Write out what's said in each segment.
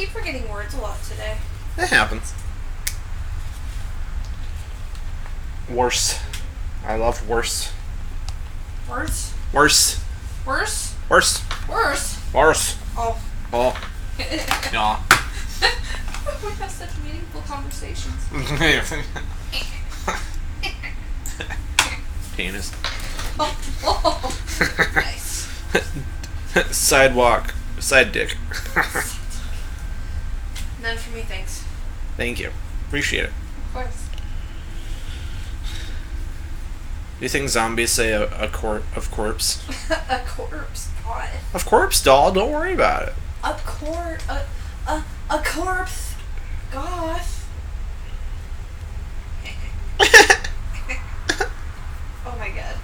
keep forgetting words a lot today. It happens. Worse. I love worse. Worse? Worse. Worse? Worse. Worse? Worse. Oh. Oh. Yeah. We have such meaningful conversations. Penis. Oh. Nice. Sidewalk. Side dick. None for me, thanks. Thank you. Appreciate it. Of course. Do you think zombies say of corpse? A corpse? God. Of corpse, doll. Don't worry about it. A corpse? Goth? Oh my god.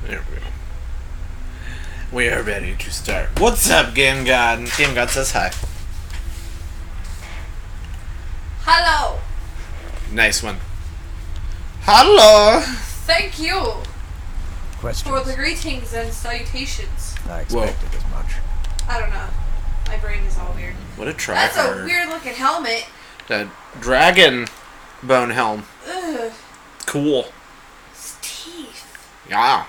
There we go. We are ready to start. What's up, Game God? And Game God says hi. Hello. Nice one. Hello. Thank you Questions? for the greetings and salutations. I expected as much. I don't know. My brain is all weird. What a try. That's a weird looking helmet. The dragon bone helm. Ugh. Cool. It's teeth. Yeah.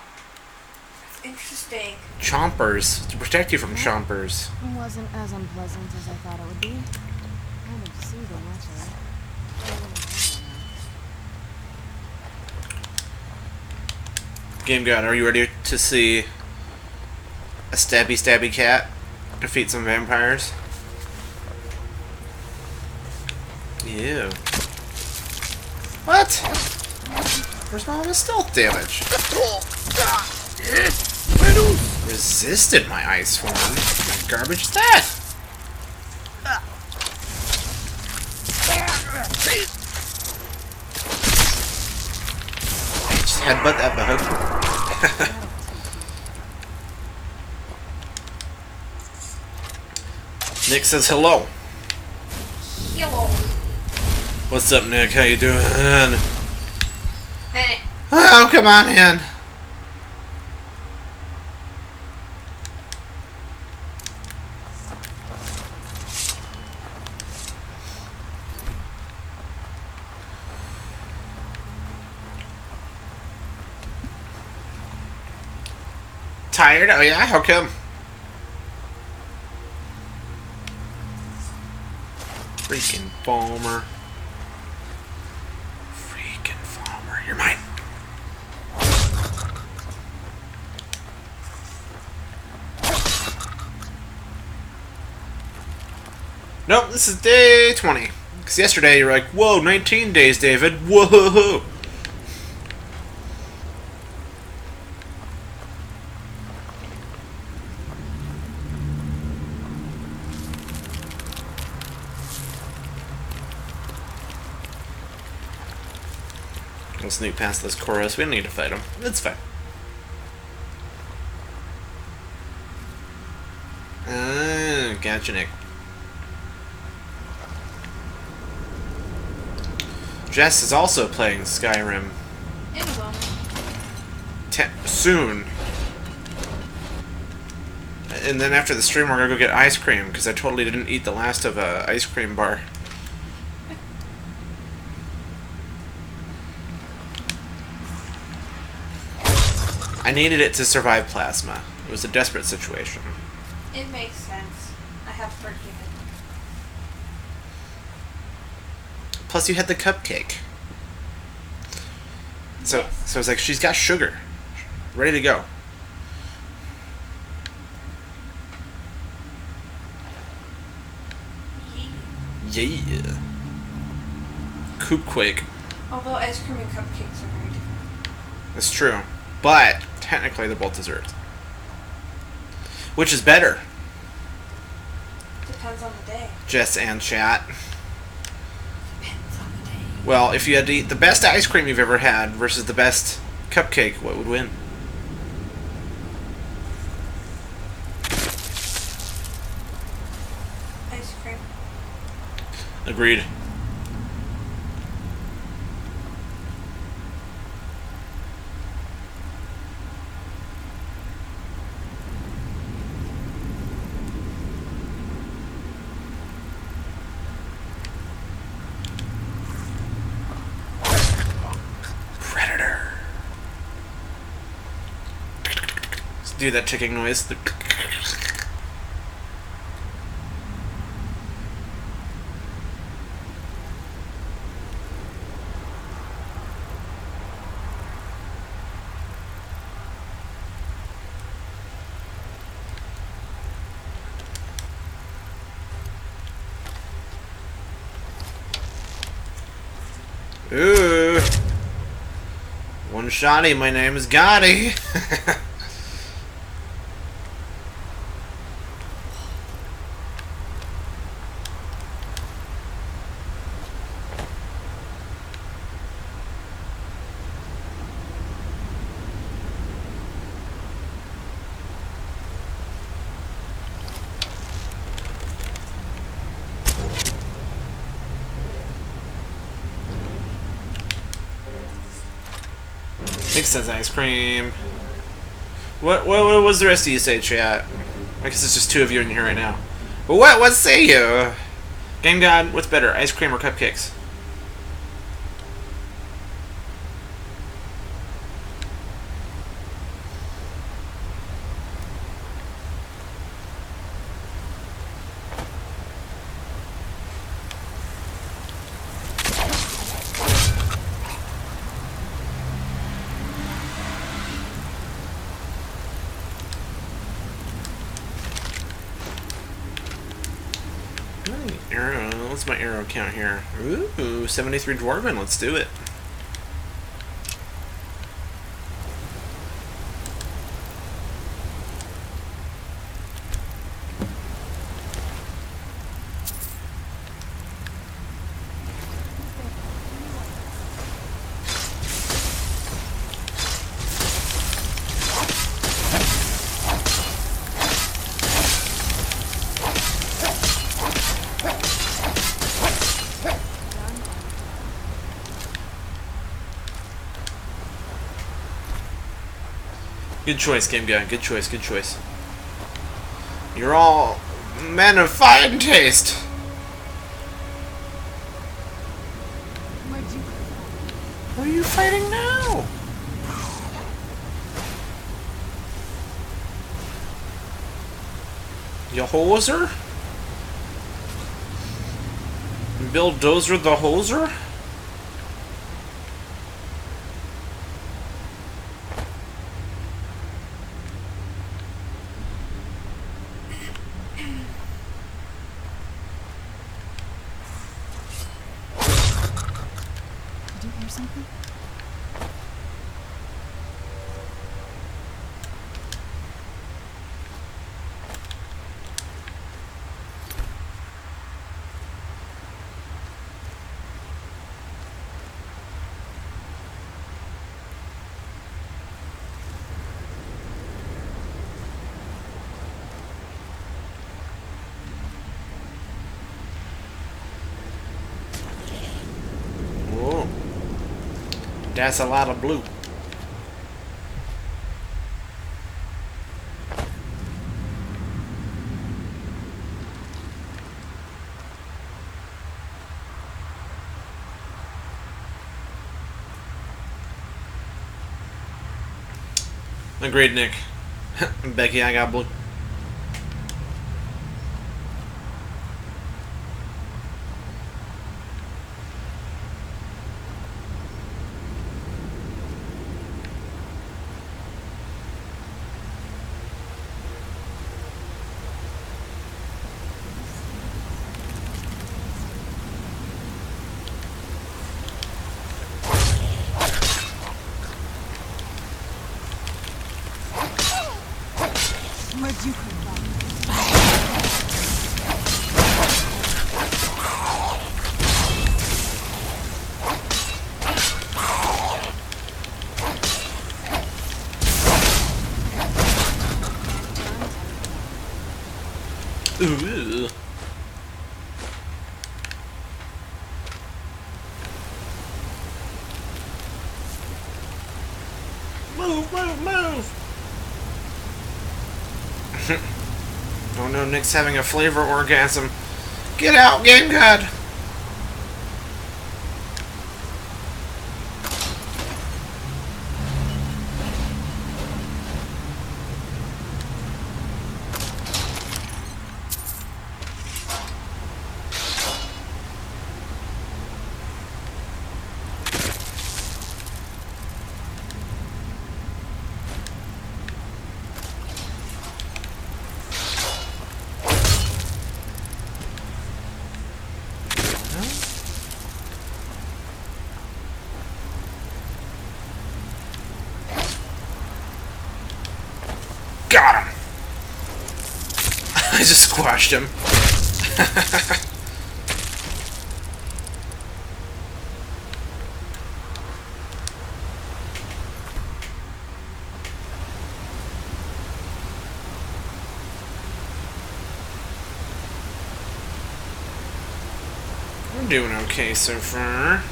That's interesting. Chompers. To protect you from chompers. It wasn't as unpleasant as I thought it would be. Kind of soothing, actually. Game God, are you ready to see a stabby cat defeat some vampires? Ew. What? Where's all this stealth damage? Resisted my ice form. What garbage is that? Just headbutt that bug. Nick says hello. Hello. What's up, Nick? How you doing? Hey. Oh, come on in. Tired? Oh yeah? How come? Freaking Falmer. Freaking Falmer. You're mine. Nope, this is day 20. Because yesterday you were like, whoa, 19 days, David. Whoa. We'll sneak past this chorus. We don't need to fight him. It's fine. Gotcha, Nick. Jess is also playing Skyrim. In a moment. Soon. And then after the stream, we're gonna go get ice cream because I totally didn't eat the last of a ice cream bar. I needed it to survive plasma. It was a desperate situation. It makes sense. I have forgiven. Plus, you had the cupcake. So I was like, she's got sugar. Ready to go. Yeah. Coopquake. Although ice cream and cupcakes are very different. That's true. but technically they're both desserts. Which is better? Depends on the day. Jess and chat. Depends on the day. Well, if you had to eat the best ice cream you've ever had versus the best cupcake, what would win? Ice cream. Agreed. Predator. Let's do that ticking noise. Ooh. One shotty, my name is Gotti. Nick says ice cream. What was the rest of you say, chat? I guess it's just two of you in here right now. But what say you? Game God, what's better, ice cream or cupcakes? Arrow. What's my arrow count here? Ooh, 73 dwarven. Let's do it. Good choice, Game Guy. Good choice, good choice. You're all men of fine taste. Where'd you What are you fighting now? You hoser? Bill Dozer the hoser? Did you hear something? Whoa. That's a lot of blue. Agreed, Nick. Becky, I got blue. Where'd you come from? Ooh. Move, move, move! Oh no, Nick's having a flavor orgasm. Get out, Game God! Got him! I just squashed him. We're doing okay so far.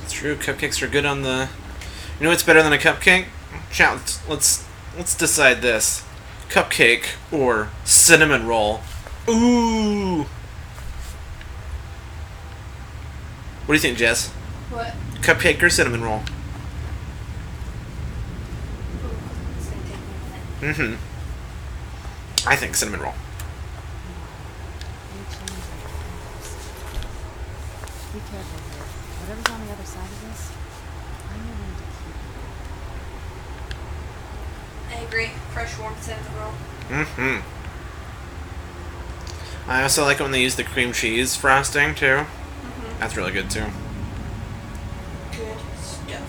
True, cupcakes are good on the... You know what's better than a cupcake? Chat, let's decide this. Cupcake or cinnamon roll. Ooh! What do you think, Jess? What? Cupcake or cinnamon roll? It's gonna take me a minute. Mm-hmm. I think cinnamon roll. Be careful here. Whatever's on the other side of this, I'm willing to keep. I agree. Fresh warm cinnamon roll. Mm-hmm. I also like it when they use the cream cheese frosting, too. Mm-hmm. That's really good, too. Good stuff.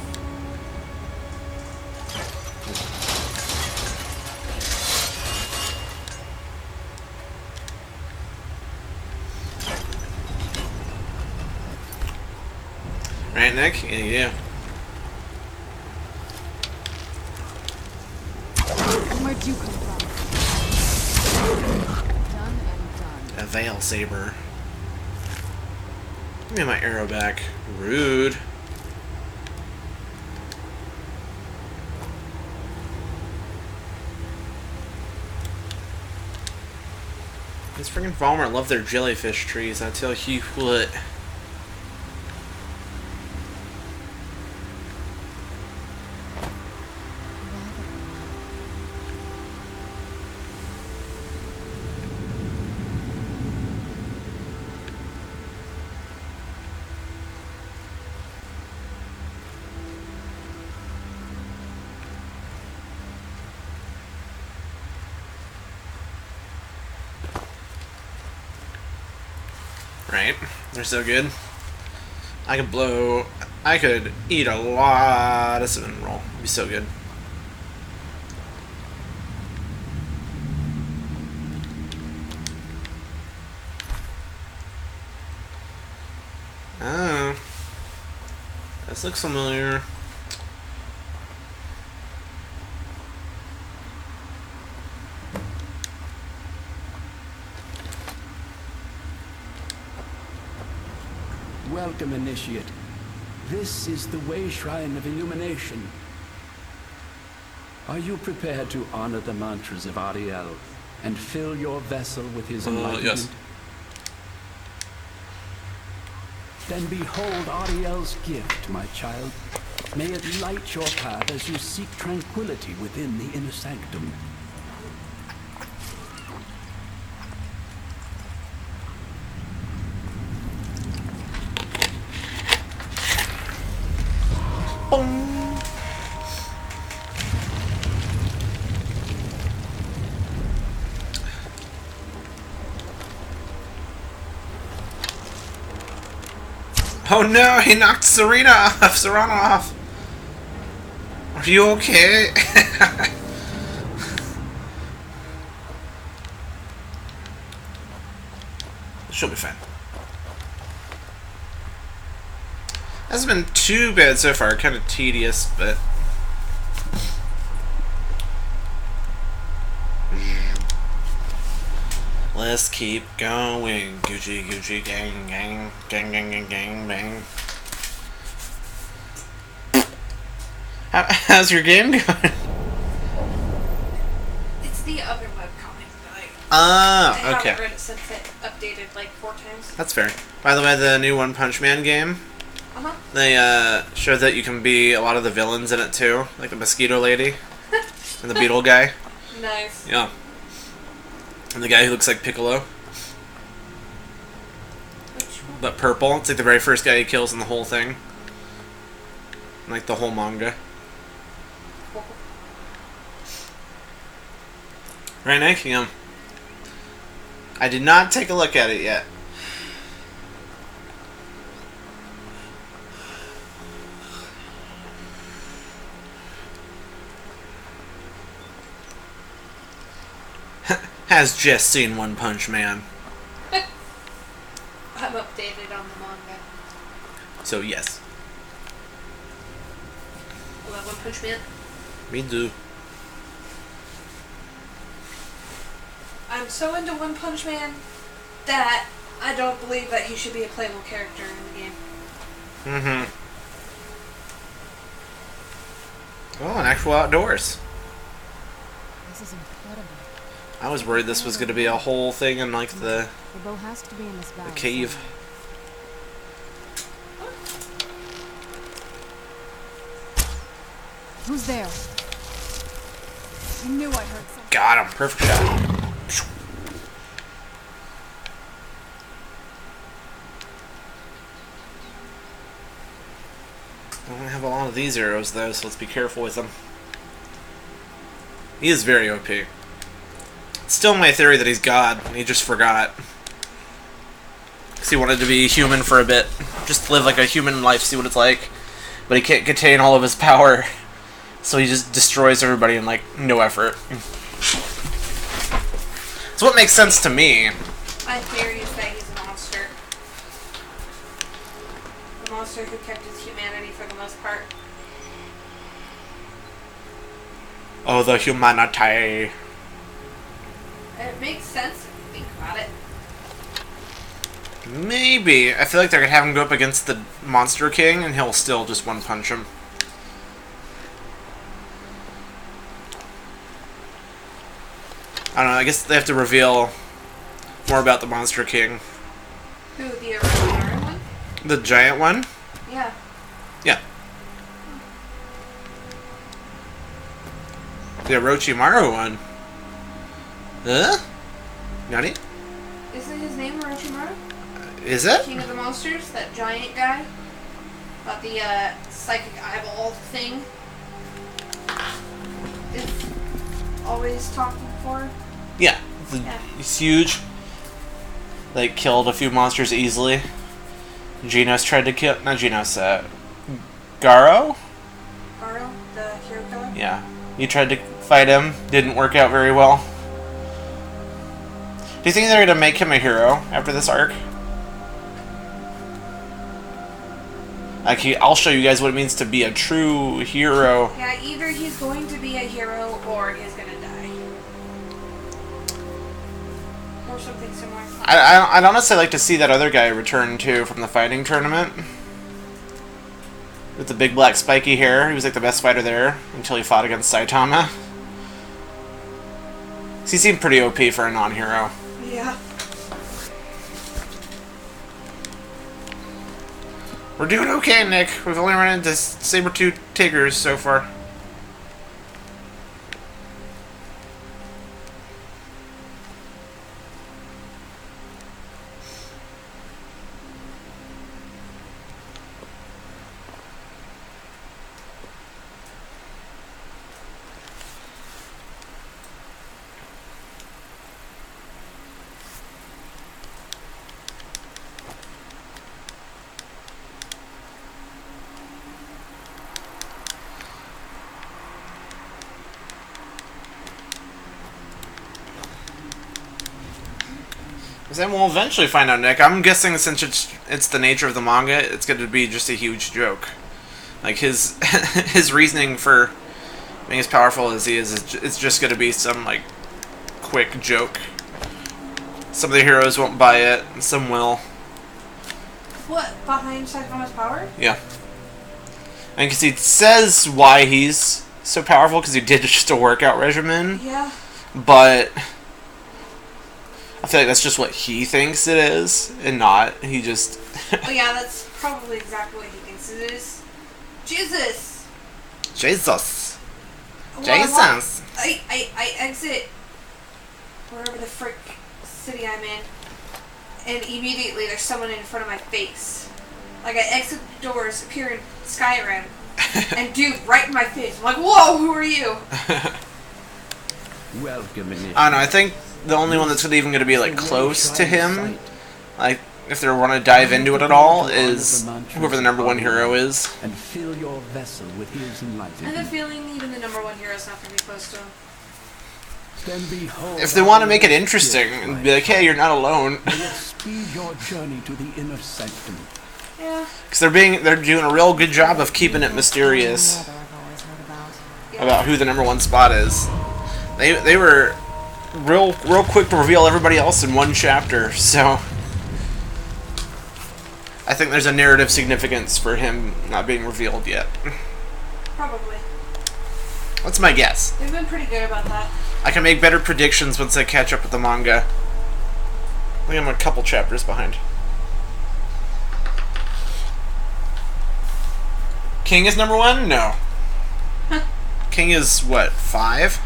Right, Nick? Yeah, you do. Where'd you come from? Done and done. A Veil Saber. Give me my arrow back. Rude. These freaking Valmer love their jellyfish trees, I tell you what. Right? They're so good. I could eat a lot of cinnamon roll. It'd be so good. Oh. This looks familiar. Welcome, Initiate. This is the Way Shrine of Illumination. Are you prepared to honor the mantras of Ariel and fill your vessel with his enlightenment? Yes. Then behold Ariel's gift, my child. May it light your path as you seek tranquility within the inner sanctum. Oh no, he knocked Serena off. Are you okay? She'll be fine. Hasn't been too bad so far, kind of tedious, but... Let's keep going. Gucci, Gucci, gang, gang, gang, gang, gang, gang, bang. How's your game going? It's the other webcomic that I Ah, okay. haven't read it since it updated like 4 times. That's fair. By the way, the new One Punch Man game, they showed that you can be a lot of the villains in it too, like the mosquito lady and the beetle guy. Nice. Yeah. And the guy who looks like Piccolo. Which one? But purple. It's like the very first guy he kills in the whole thing. Like the whole manga. Right, Nick? Yeah. I did not take a look at it yet. Has just seen One Punch Man. I'm updated on the manga. So, yes. I love One Punch Man. Me too. I'm so into One Punch Man that I don't believe that he should be a playable character in the game. Mm-hmm. Oh, an actual outdoors. This is incredible. I was worried this was going to be a whole thing in, like, the bow has to be in this valley. cave. Who's there? I knew I heard something. Got him. Perfect shot. I don't have a lot of these arrows, though, so let's be careful with them. He is very OP. It's still my theory that he's God, and he just forgot. Because he wanted to be human for a bit. Just live like a human life, see what it's like. But he can't contain all of his power. So he just destroys everybody in, like, no effort. It's what makes sense to me. My theory is that he's a monster. A monster who kept his humanity for the most part. Oh, the humanity. And it makes sense if you think about it. Maybe. I feel like they're going to have him go up against the Monster King, and he'll still just one-punch him. I don't know, I guess they have to reveal more about the Monster King. Who, the Orochimaru one? The giant one? Yeah. Yeah. The Orochimaru one. Huh? Nani? Isn't his name Orochimaru? Is it? King of the Monsters? That giant guy? About the psychic eyeball thing? Is always talking for? Yeah. Yeah. He's huge. Like, killed a few monsters easily. Genos tried to kill... Not Genos, Garo? Garo, the hero killer? Yeah. You tried to fight him. Didn't work out very well. Do you think they're going to make him a hero after this arc? Like, I'll show you guys what it means to be a true hero. Yeah, either he's going to be a hero or he's going to die. Or something similar. I'd honestly like to see that other guy return, too, from the fighting tournament. With the big black spiky hair. He was like the best fighter there until he fought against Saitama. He seemed pretty OP for a non-hero. Yeah. We're doing okay, Nick. We've only run into saber-tooth tigers so far. Then we'll eventually find out, Nick. I'm guessing since it's the nature of the manga, it's going to be just a huge joke. Like his his reasoning for being as powerful as he is it's just going to be some like quick joke. Some of the heroes won't buy it, and some will. What behind Saitama's power? Yeah. And because he says why he's so powerful, because he did just a workout regimen. Yeah. But I feel like that's just what he thinks it is, and not. He just... Oh yeah, that's probably exactly what he thinks it is. Jesus! Jesus. Well, I exit wherever the frick city I'm in, and immediately there's someone in front of my face. Like, I exit the doors, appear in Skyrim, and dude, right in my face. I'm like, whoa, who are you? Welcome in. I don't know, I think the only one that's even going to be, like, close to him, like, if they want to dive into it at all, is whoever the number one hero is. And fill your vessel with his I enlightenment. have a feeling even the number one hero's not going to be close to him. Then behold, If they want to make it interesting, and be like, hey, you're not alone. May it speed your journey to the inner sanctum. Yeah. Because they're doing a real good job of keeping it mysterious Another I've always heard about. Yeah. about who the number one spot is. They were real quick to reveal everybody else in one chapter, so I think there's a narrative significance for him not being revealed yet. Probably. That's my guess. They've been pretty good about that. I can make better predictions once I catch up with the manga. I think I'm a couple chapters behind. King is number one? No. King is what, 5?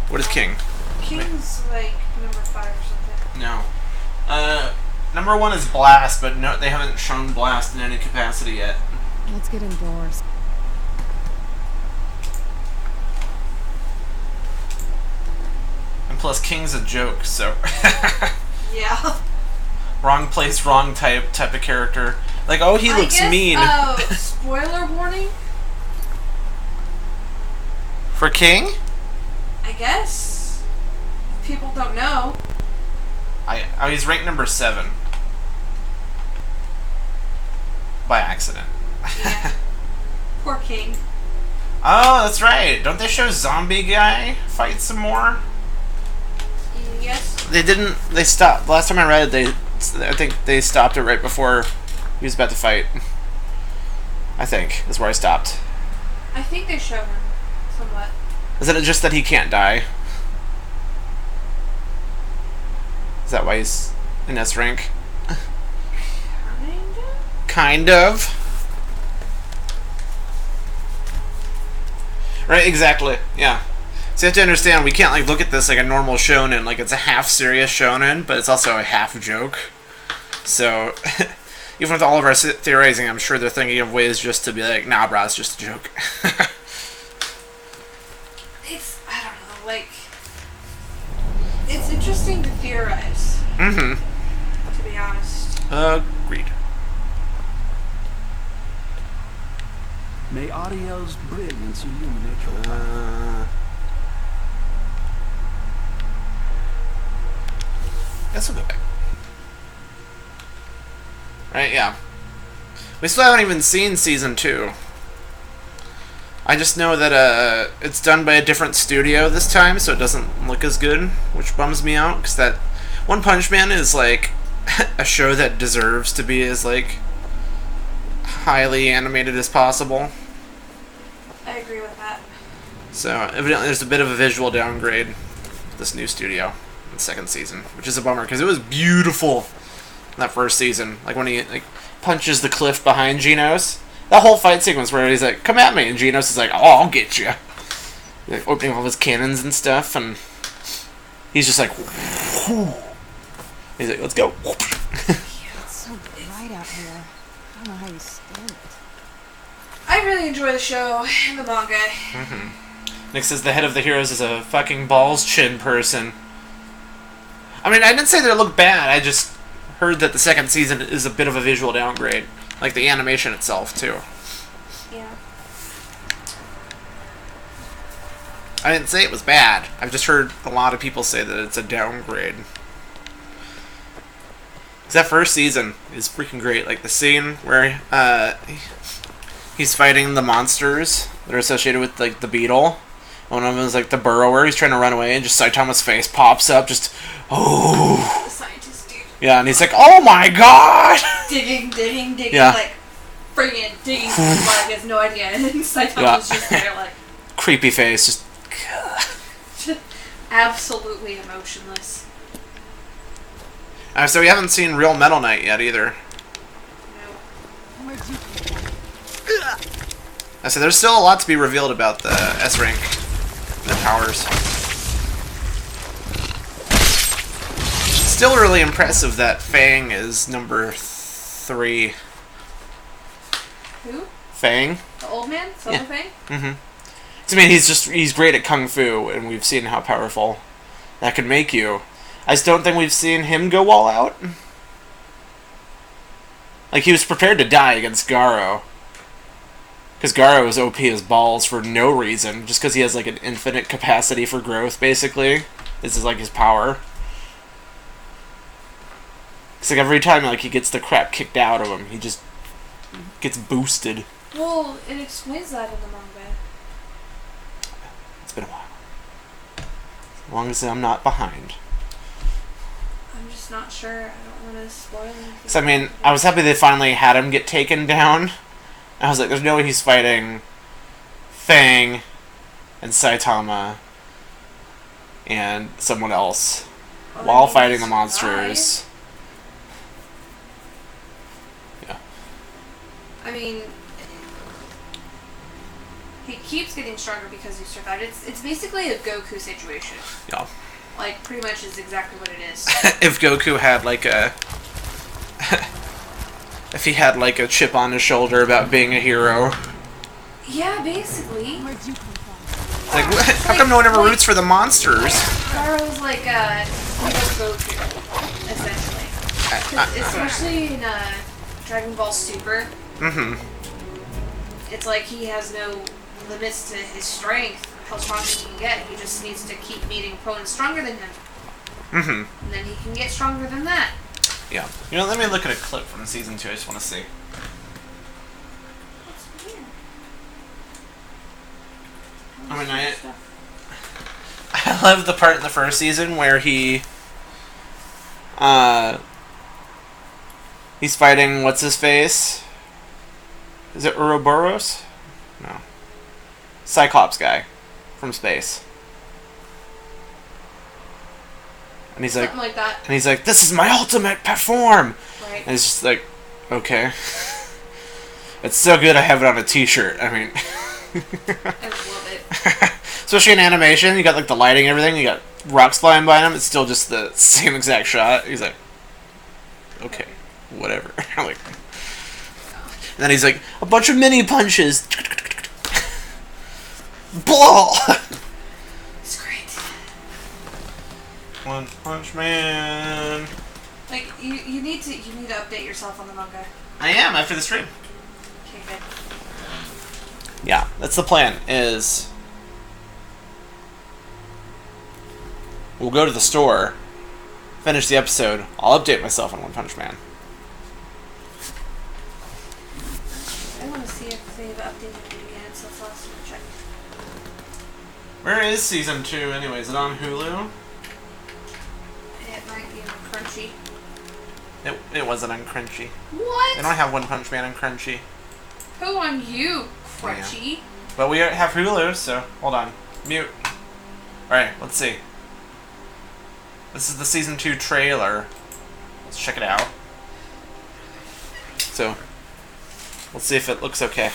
What is King? King's like number 5 or something. No. Number 1 is Blast, but no, they haven't shown Blast in any capacity yet. Let's get indoors. And plus, King's a joke, so Yeah. wrong place, wrong type of character. Like, oh, he looks mean. Spoiler warning, For King? I guess. If people don't know. Oh, he's ranked number 7. By accident. Yeah. Poor King. Oh, that's right. Don't they show Zombie Guy fight some more? Yes. They didn't. They stopped. Last time I read it, I think they stopped it right before he was about to fight. I think that's where I stopped. I think they show him somewhat. Isn't it just that he can't die? Is that why he's in S rank? Kinda? Kind of. Right, exactly. Yeah. So you have to understand, we can't like look at this like a normal shonen, like it's a half serious shonen, but it's also a half joke. So even with all of our theorizing, I'm sure they're thinking of ways just to be like, nah, bro, it's just a joke. It's, I don't know, like, it's interesting to theorize, Mm-hmm. to be honest. Agreed. May Ariel's brilliance illuminate your path. Guess we'll go back. Right, yeah. We still haven't even seen season 2. I just know that it's done by a different studio this time, so it doesn't look as good, which bums me out, because that One Punch Man is like a show that deserves to be as like highly animated as possible. I agree with that. So evidently there's a bit of a visual downgrade with this new studio in the second season, which is a bummer because it was beautiful in that first season. Like when he like punches the cliff behind Genos. That whole fight sequence where he's like, "Come at me," and Genos is like, "Oh, I'll get you." Like opening all his cannons and stuff, and he's just like, whoo. He's like, "Let's go." It's so bright out here. I don't know how you stand it. I really enjoy the show and the manga. Nick says the head of the heroes is a fucking balls chin person. I mean, I didn't say that it looked bad. I just heard that the second season is a bit of a visual downgrade. Like the animation itself, too. Yeah. I didn't say it was bad. I've just heard a lot of people say that it's a downgrade. That first season is freaking great. Like the scene where he's fighting the monsters that are associated with like the beetle. One of them is like the burrower. He's trying to run away, and just Saitama's face pops up. Just The scientist dude. yeah, and he's like, "Oh my god!" Digging, Yeah. like friggin' digging. Like he has no idea. And Saitama's just there, like Creepy face. Just absolutely emotionless. so we haven't seen Real Metal Knight yet either. No. Where'd you come from? I said there's still a lot to be revealed about the S rank, and the powers. Still really impressive that Fang is number 3. Who? Fang. The old man? Silver Yeah. Fang? Mm-hmm. I mean, he's great at kung fu, and we've seen how powerful that could make you. I just don't think we've seen him go all out. Like, he was prepared to die against Garo. Because Garo is OP as balls for no reason, just because he has, like, an infinite capacity for growth, basically. This is, like, his power. It's like every time, like, he gets the crap kicked out of him, he just gets boosted. Well, it explains that in the manga. It's been a while. As long as I'm not behind. I'm just not sure. I don't want to spoil anything. So, I mean, I was happy they finally had him get taken down. I was like, there's no way he's fighting Fang and Saitama and someone else while fighting the monsters. Yeah. I mean, he keeps getting stronger because he survived. It's basically a Goku situation. Yeah. Like, pretty much is exactly what it is. If Goku had like a... if he had like a chip on his shoulder about being a hero. Yeah, basically. Where'd you come from? Like, what? How come no one ever roots for the monsters? Garo's like a Goku, essentially. 'Cause especially in Dragon Ball Super. Mm-hmm. It's like he has no limits to his strength, how strong he can get. He just needs to keep meeting opponents stronger than him. Mm-hmm. And then he can get stronger than that. Yeah. You know, let me look at a clip from season 2. I just want to see. That's weird. I mean, I love the part in the first season where he's fighting what's his face? Is it Ouroboros? No. Cyclops guy from space. And he's like, Something like that. and he's like, "This is my ultimate form." Right. And it's just like, okay. It's so good I have it on a t-shirt. I mean, I love it. especially in animation, you got like the lighting and everything, you got rocks flying by him, it's still just the same exact shot. He's like, okay, whatever. Like, and then he's like, a bunch of mini punches. Blah! It's great. One Punch Man. Like you need to update yourself on the manga. I am after the stream. Okay, good. Yeah, that's the plan. Is we'll go to the store, finish the episode. I'll update myself on One Punch Man. I want to see if they've updated it again since last time I checked. Where is season 2 anyway? Is it on Hulu? It might be on Crunchy. It wasn't on Crunchy. What? They don't have One Punch Man on Crunchy. Who on you, Crunchy? But we have Hulu, so hold on. Mute. Alright, let's see. This is the season 2 trailer. Let's check it out. So, let's see if it looks okay.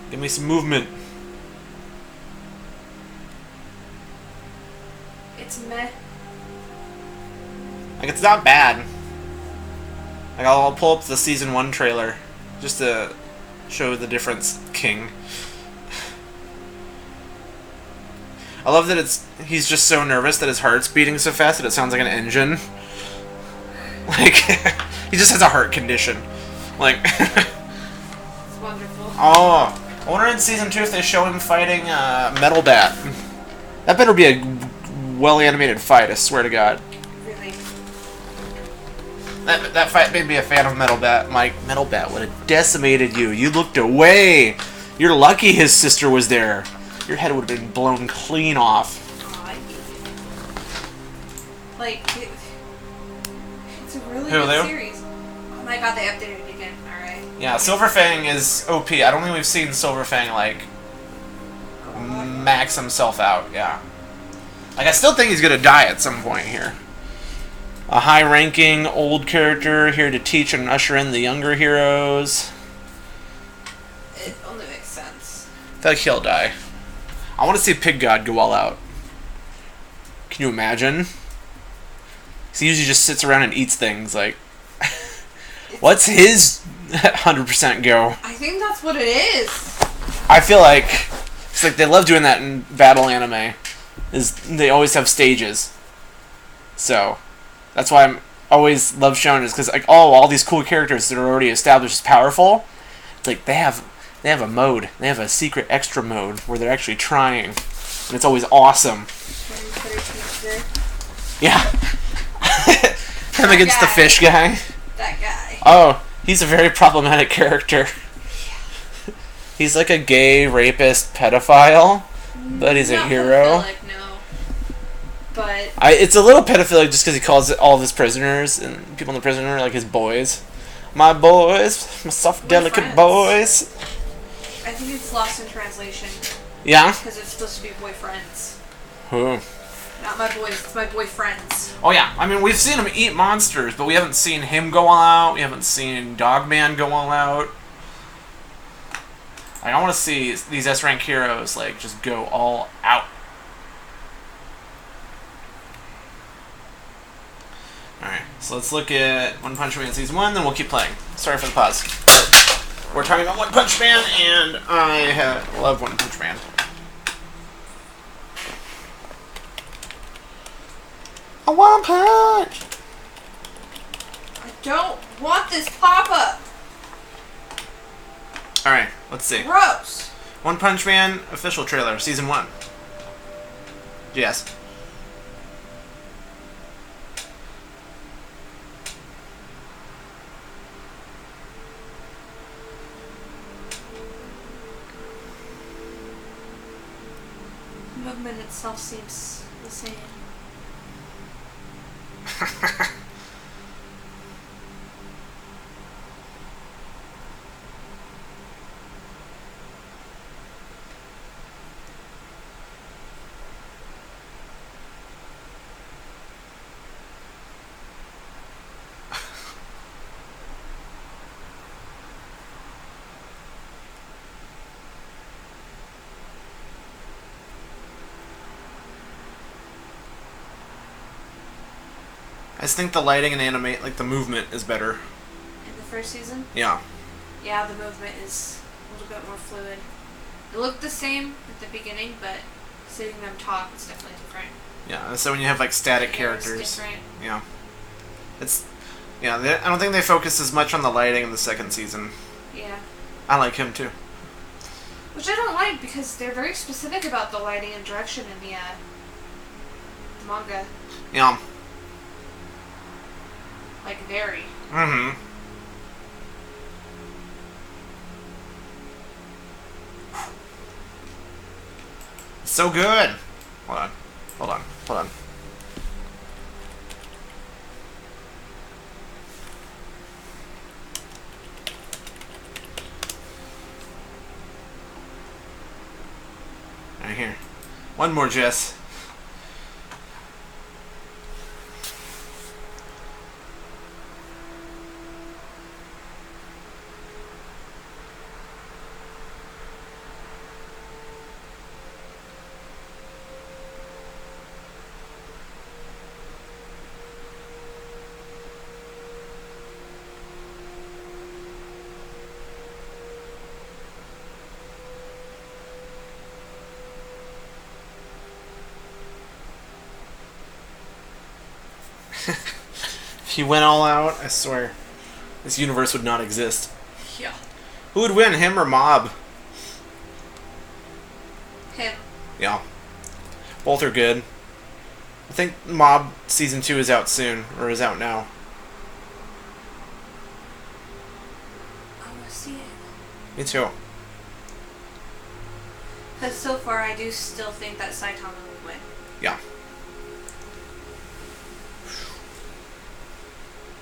Give me some movement. It's meh. Like, it's not bad. Like, I'll pull up the season 1 trailer just to show the difference, King. I love that he's just so nervous that his heart's beating so fast that it sounds like an engine. Like, he just has a heart condition. Like, wonderful. Oh, I wonder in season 2 if they show him fighting Metal Bat. That better be a well-animated fight, I swear to God. Really. That fight made me a fan of Metal Bat. Mike, Metal Bat would have decimated you. You looked away. You're lucky his sister was there. Your head would have been blown clean off. Like, it's a really Who, good Leo? series. Oh my god, they updated it again. Alright. Yeah, Silverfang is OP. I don't think we've seen Silverfang, like, max himself out, yeah. Like, I still think he's gonna die at some point here. A high-ranking old character here to teach and usher in the younger heroes. It only makes sense. I feel like he'll die. I want to see Pig God go all out. Can you imagine? He usually just sits around and eats things, like... What's his 100% go? I think that's what it is. I feel like... It's like they love doing that in battle anime. Is they always have stages. So... That's why I'm always love shonen, is because like all these cool characters that are already established as powerful, it's like they have a mode. They have a secret extra mode where they're actually trying. And it's always awesome. Yeah. Him against the fish guy. That guy. Oh, he's a very problematic character. He's like a gay rapist pedophile, but he's a hero. Pedophilic, no. But It's a little pedophilic just because he calls all of his prisoners and people in the prison are like his boys. My boys, my soft, delicate boys. I think it's lost in translation. Yeah? Because it's supposed to be boyfriends. Who? Not my boys, it's my boyfriends. Oh yeah, I mean we've seen him eat monsters, but we haven't seen him go all out. We haven't seen Dogman go all out. Like, I want to see these S-rank heroes like just go all out. Alright, so let's look at One Punch Man Season 1, then we'll keep playing. Sorry for the pause. But we're talking about One Punch Man, and I love One Punch Man. A One Punch! I don't want this pop-up. Alright, let's see. Gross. One Punch Man official trailer, Season 1. Yes. Movement itself seems the same. I just think the lighting and animate, like the movement, is better. In the first season? Yeah. Yeah, the movement is a little bit more fluid. It looked the same at the beginning, but seeing them talk is definitely different. Yeah, so when you have like static It's characters. different. Yeah. I don't think they focus as much on the lighting in the second season. Yeah. I like him too. Which I don't like because they're very specific about the lighting and direction in the manga. Yeah. Like, very. Mm-hmm. So good. Hold on. Hold on. Hold on. Right here. One more, Jess. If he went all out, I swear, this universe would not exist. Yeah. Who would win, him or Mob? Him. Yeah. Both are good. I think Mob Season 2 is out soon, or is out now. I want to see it. Me too. Because so far, I do still think that Saitama would win. Yeah.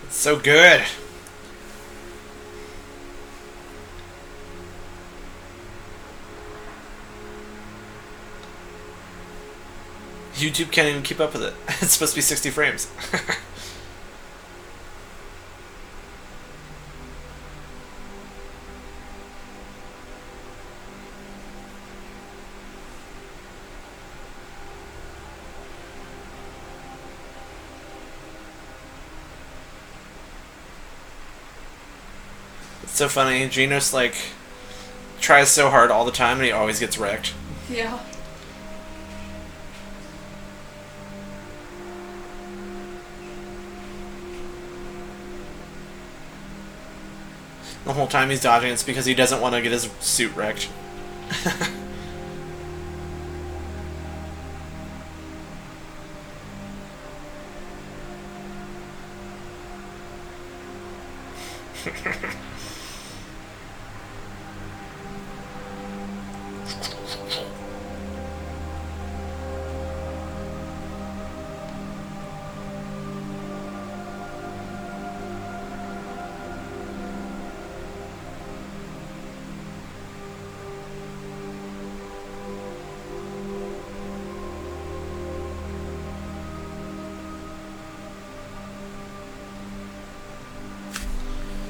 It's so good. YouTube can't even keep up with it. It's supposed to be 60 frames. It's so funny. Genos, like, tries so hard all the time and he always gets wrecked. Yeah. The whole time he's dodging, it's because he doesn't want to get his suit wrecked.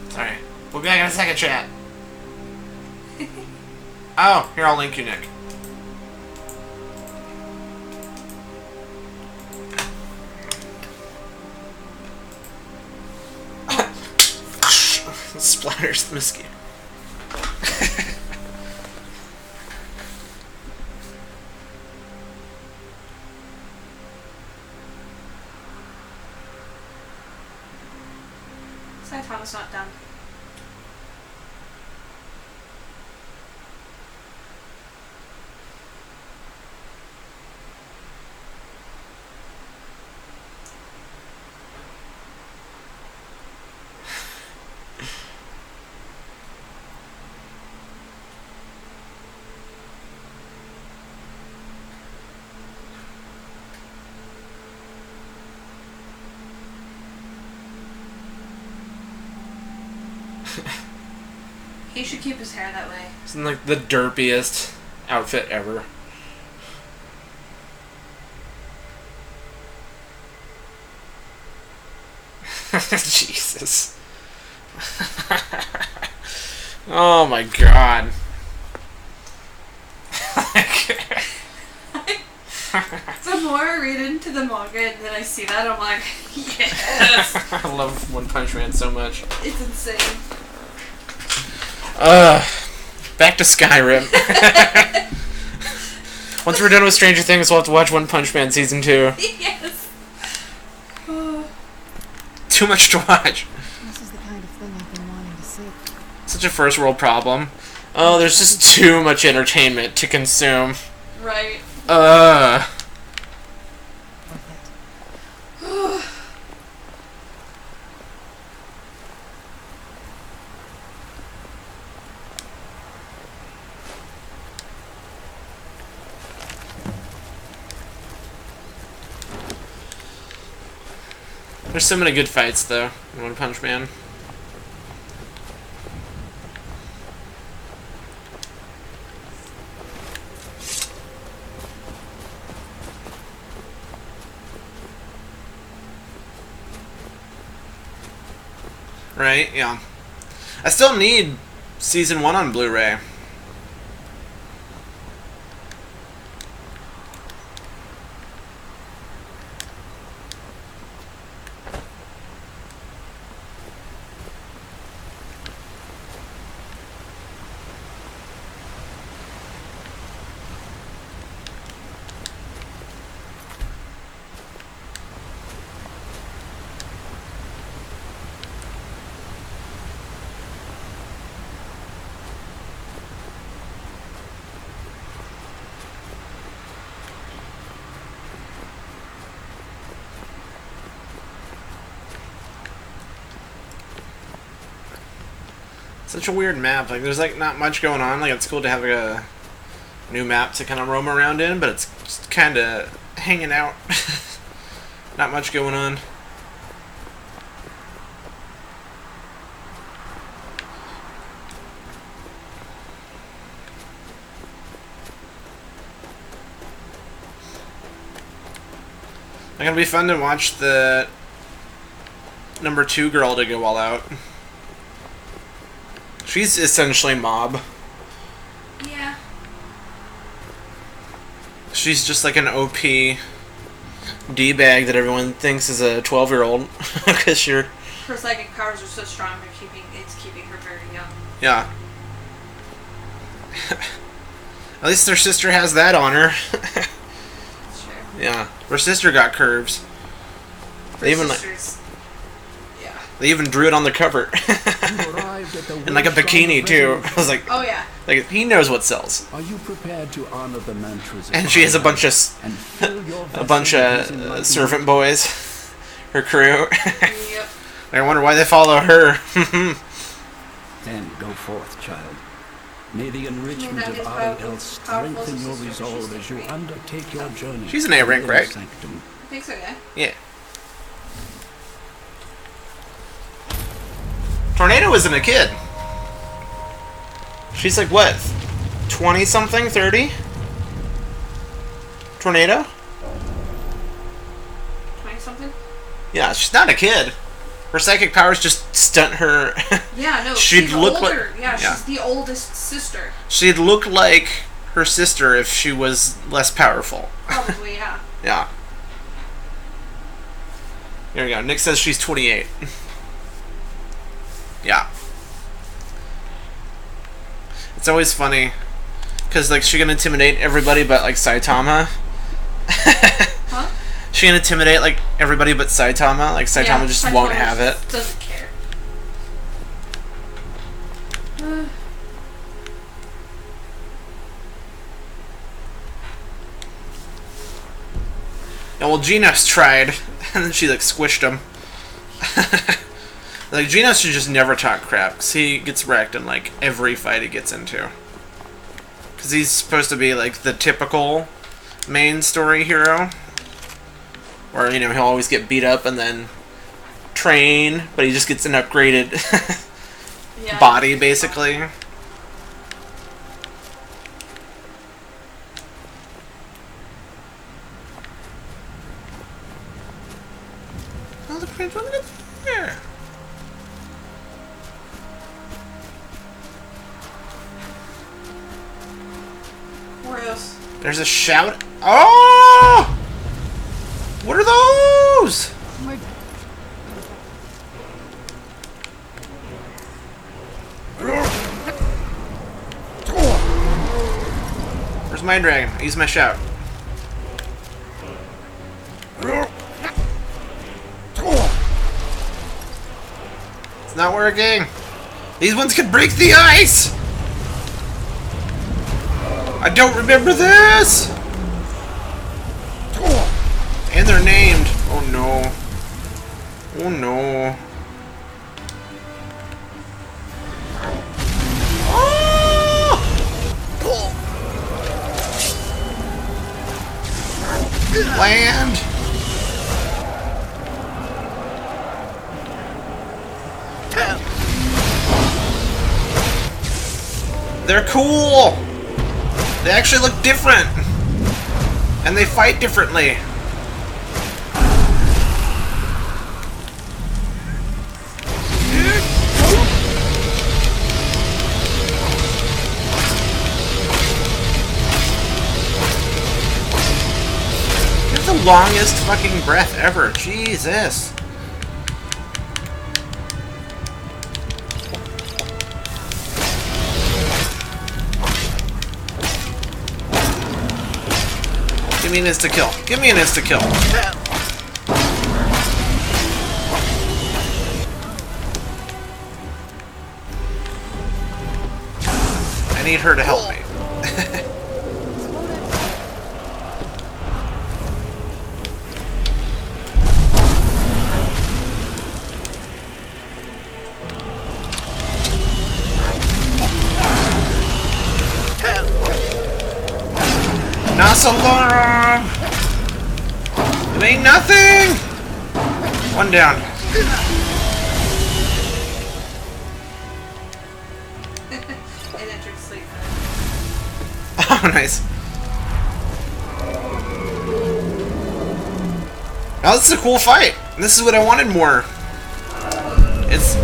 Sorry. We'll be back in a second, chat. Oh, here, I'll link you, Nick. Splatters the mosquito. Saitama's not done. He should keep his hair that way. It's like the derpiest outfit ever. Jesus. Oh my god. The more I read into the manga and then I see that, I'm like, yes! I love One Punch Man so much. It's insane. Back to Skyrim. Once we're done with Stranger Things, we'll have to watch One Punch Man Season 2. Yes! Too much to watch. This is the kind of thing I've been wanting to see. Such a first world problem. Oh, there's just too much entertainment to consume. Right. Worth it. There's so many good fights, though, in One Punch Man. Right, yeah. I still need Season 1 on Blu-ray. Such a weird map. Like, there's like not much going on. Like, it's cool to have like a new map to kind of roam around in, but it's just kind of hanging out. Not much going on. It's gonna be fun to watch the number 2 girl to go all out. She's essentially Mob. Yeah. She's just like an OP D-bag that everyone thinks is a 12-year-old. Because you're... Her psychic powers are so strong, it's keeping her very young. Yeah. At least her sister has that on her. Sure. Yeah. Her sister got curves. They even like... Yeah. They even drew it on the cover. In like a bikini too. I was like, oh yeah. Like he knows what sells. Are you prepared to honor the mantras? And she has a bunch of servant boys. Her crew. Yep. I wonder why they follow her. Then go forth, child. May the enrichment of Ariel strengthen your resolve as you undertake your journey. She's an A rank, right? I think so, yeah. Yeah. Tornado isn't a kid. She's like, what? 20-something? 30? Tornado? 20-something? Yeah, she's not a kid. Her psychic powers just stunt her. Yeah, no, she'd she's look older. like, yeah, she's the oldest sister. She'd look like her sister if she was less powerful. Probably, yeah. Yeah. There we go. Nick says she's 28. Yeah. It's always funny because like she can intimidate everybody but like Saitama. Huh? She can intimidate like everybody but Saitama. Like Saitama just won't have it. Doesn't care. And well, Genos tried, and then she like squished him. Like Genos should just never talk crap, because he gets wrecked in like every fight he gets into. Because he's supposed to be like the typical main story hero, where you know he'll always get beat up and then train, but he just gets an upgraded body basically. Oh, look at there. Gross. There's a shout. Oh! What are those? My... Where's my dragon? Use my shout. It's not working. These ones can break the ice. I don't remember this! And they're named. Oh no. Oh no. Oh! Land! They're cool! They actually look different! And they fight differently. It's the longest fucking breath ever. Jesus. Give me an insta-kill. Give me an insta-kill. I need her to help me. alarm! It ain't nothing! One down. It entered sleep. Oh, nice. Now this is a cool fight. This is what I wanted more. It's...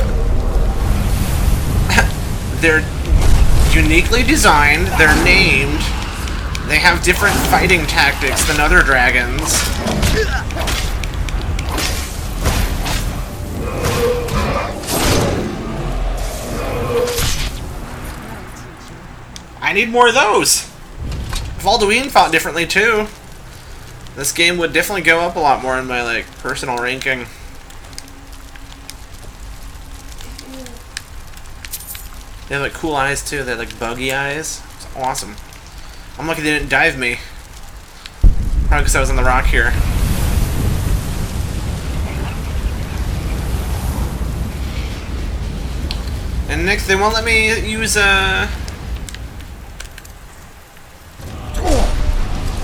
They're uniquely designed, they're named, they have different fighting tactics than other dragons. I need more of those! If Alduin fought differently too, this game would definitely go up a lot more in my, like, personal ranking. They have, like, cool eyes too, they have, like, buggy eyes. It's awesome. I'm lucky they didn't dive me. Probably because I was on the rock here. And Nick, they won't let me use, why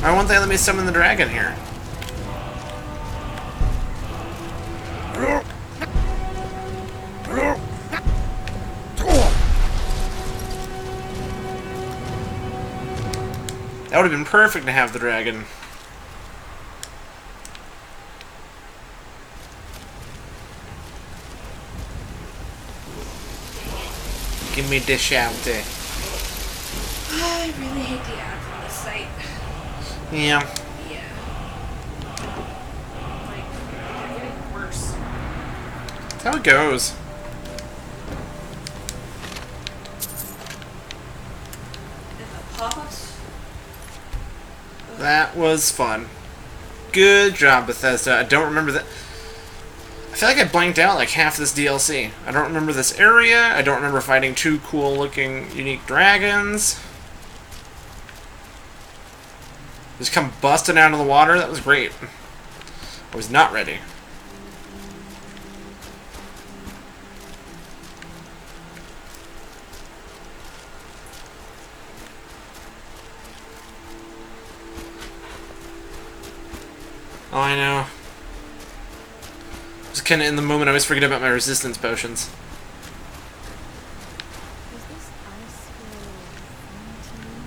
won't they let me summon the dragon here? That would have been perfect to have the dragon. Give me the shout. I really hate the ads on this site. Yeah. Yeah. Like, they're getting worse. That's how it goes. And the pop-ups? That was fun. Good job, Bethesda. I don't remember that. I feel like I blanked out like half this DLC. I don't remember this area. I don't remember fighting two cool-looking, unique dragons. Just come busting out of the water. That was great. I was not ready. Oh, I know. Just kind of in the moment, I always forget about my resistance potions. Is this ice feel fun to me?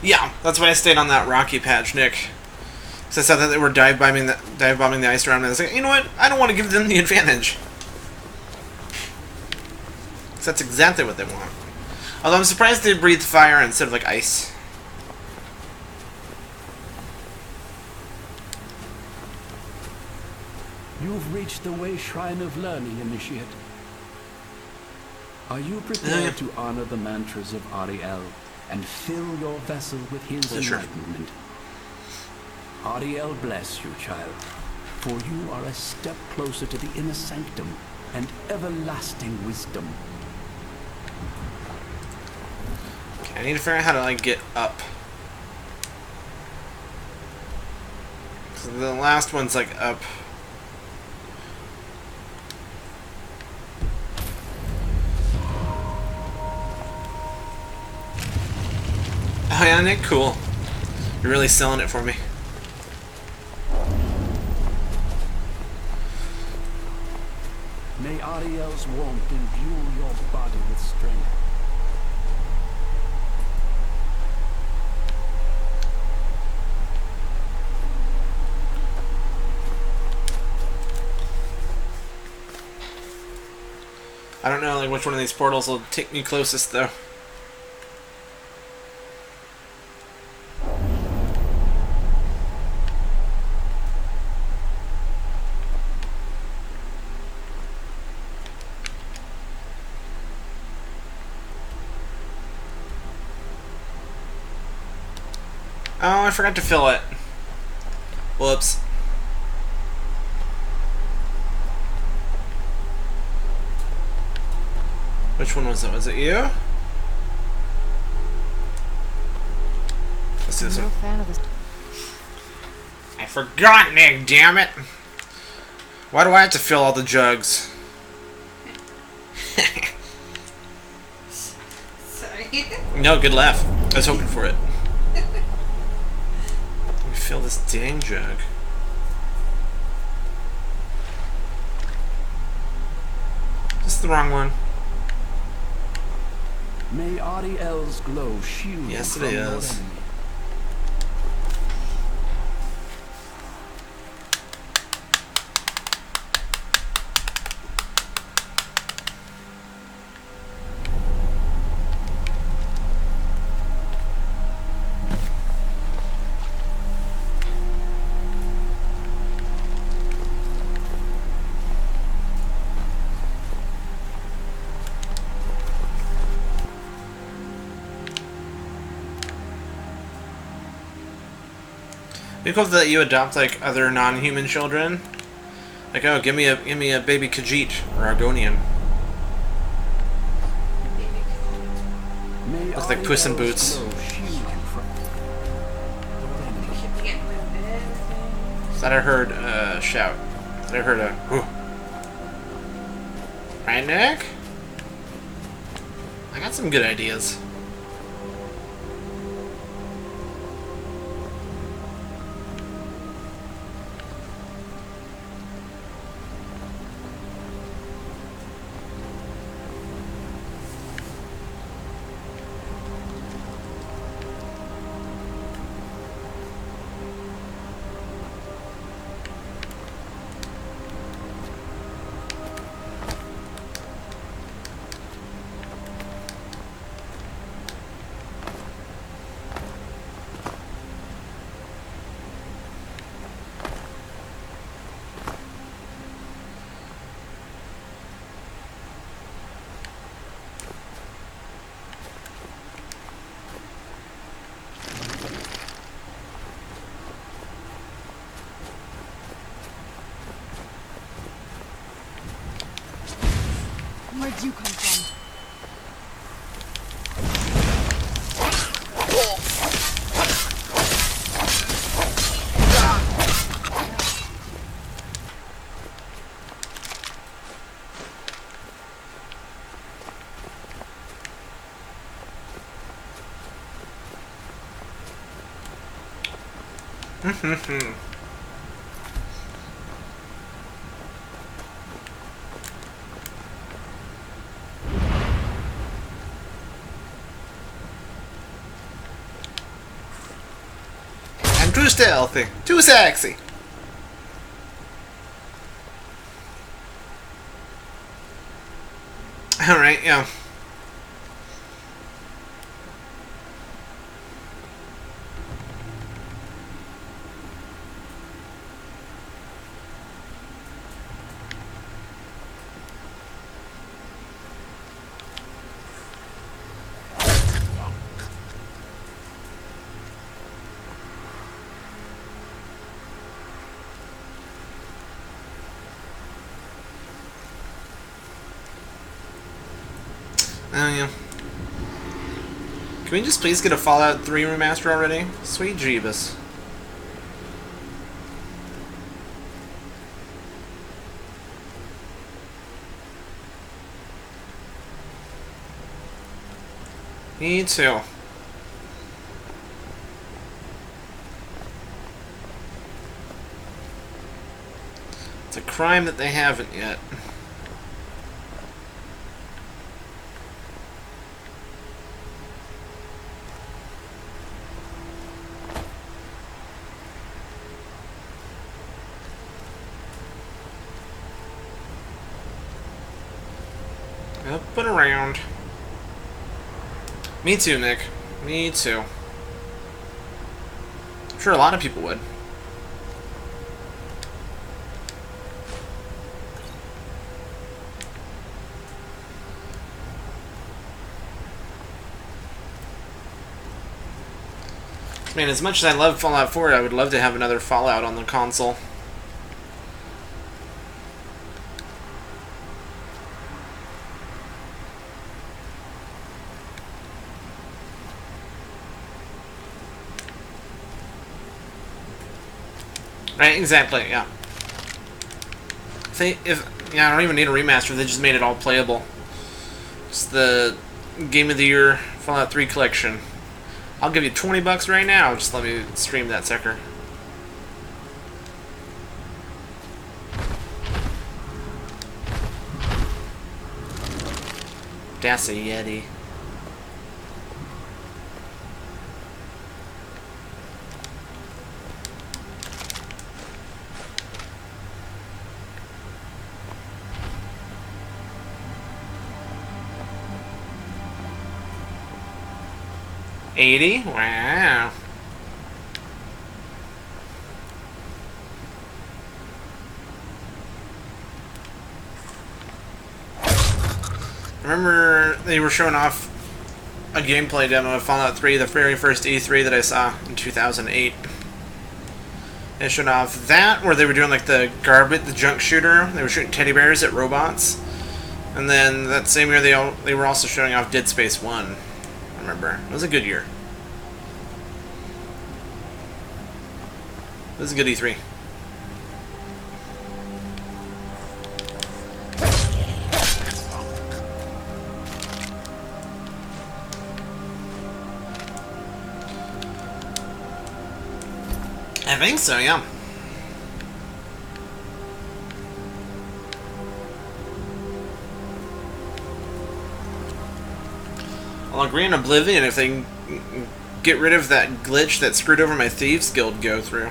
Yeah, that's why I stayed on that rocky patch, Nick. Because I saw that they were dive bombing the ice around me. I was like, you know what? I don't want to give them the advantage. Because that's exactly what they want. Although I'm surprised they breathed fire instead of like ice. You've reached the way shrine of learning, Initiate. Are you prepared to honor the mantras of Ariel and fill your vessel with his enlightenment? Ariel bless you, child, for you are a step closer to the inner sanctum and everlasting wisdom. Okay, I need to figure out how to like get up. So the last one's like up. Oh yeah, Nick, cool. You're really selling it for me. May Ariel's warmth imbue your body with strength. I don't know like which one of these portals will take me closest though. Oh, I forgot to fill it. Whoops. Which one was it? Was it you? Let's see this I'm no one. fan of this. I forgot, Nick, damn it! Why do I have to fill all the jugs? Sorry. No, good laugh. I was hoping for it. Let me fill this dang jug. Just the wrong one. May Ariel's glow shield Yes, you it from your is. enemy. Be cool that you adopt like other non-human children. Like, oh, give me a baby Khajiit or Argonian. May Looks like Puss in Ariel's Boots. glow shield you from Should be getting rid of everything. Thought I heard a shout. Thought I heard a whoo. Right, Nick? I got some good ideas. Where'd you come from? I'm too stealthy, too sexy. Alright, yeah. Oh, yeah. Can we just please get a Fallout 3 remaster already? Sweet Jeebus. Me too. It's a crime that they haven't yet. Up and around. Me too, Nick. Me too. I'm sure a lot of people would. Man, as much as I love Fallout 4, I would love to have another Fallout on the console. Right, exactly, yeah. I don't even need a remaster, they just made it all playable. It's the Game of the Year Fallout 3 collection. I'll give you $20 right now, just let me stream that sucker. That's a Yeti. $80? Wow. Remember they were showing off a gameplay demo of Fallout 3, the very first E3 that I saw in 2008. They showed off that, where they were doing like the junk shooter. They were shooting teddy bears at robots. And then that same year they were also showing off Dead Space 1. I remember. It was a good year. It was a good E3. I think so, yeah. I'll agree on Oblivion if they can get rid of that glitch that screwed over my Thieves Guild go through.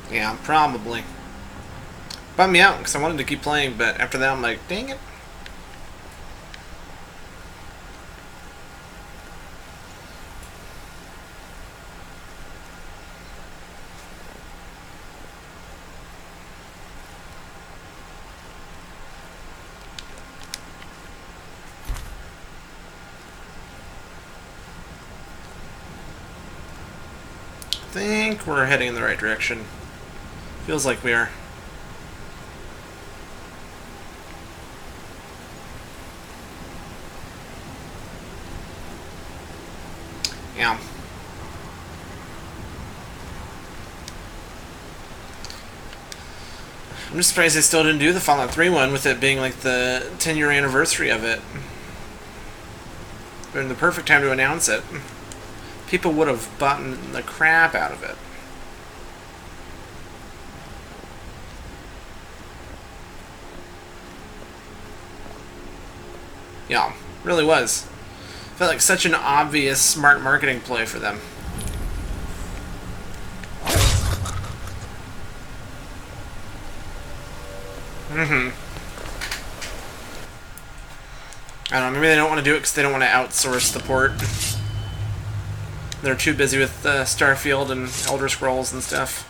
Yeah, probably. Bummed me out because I wanted to keep playing, but after that I'm like, dang it. I think we're heading in the right direction. Feels like we are. Yeah. I'm just surprised they still didn't do the Fallout 3 one with it being like the 10-year anniversary of it. Been the perfect time to announce it. People would have bought the crap out of it. Yeah, really was. Felt like such an obvious smart marketing play for them. I don't know, maybe they don't want to do it because they don't want to outsource the port. They're too busy with Starfield and Elder Scrolls and stuff.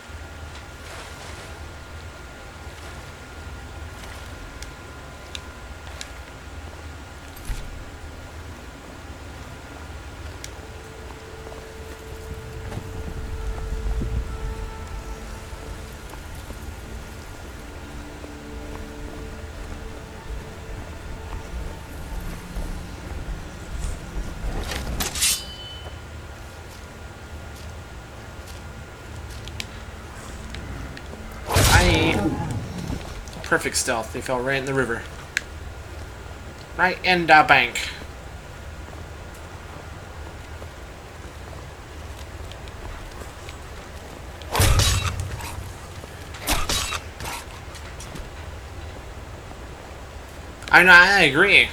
Perfect stealth. They fell right in the river. Right in the bank. I agree.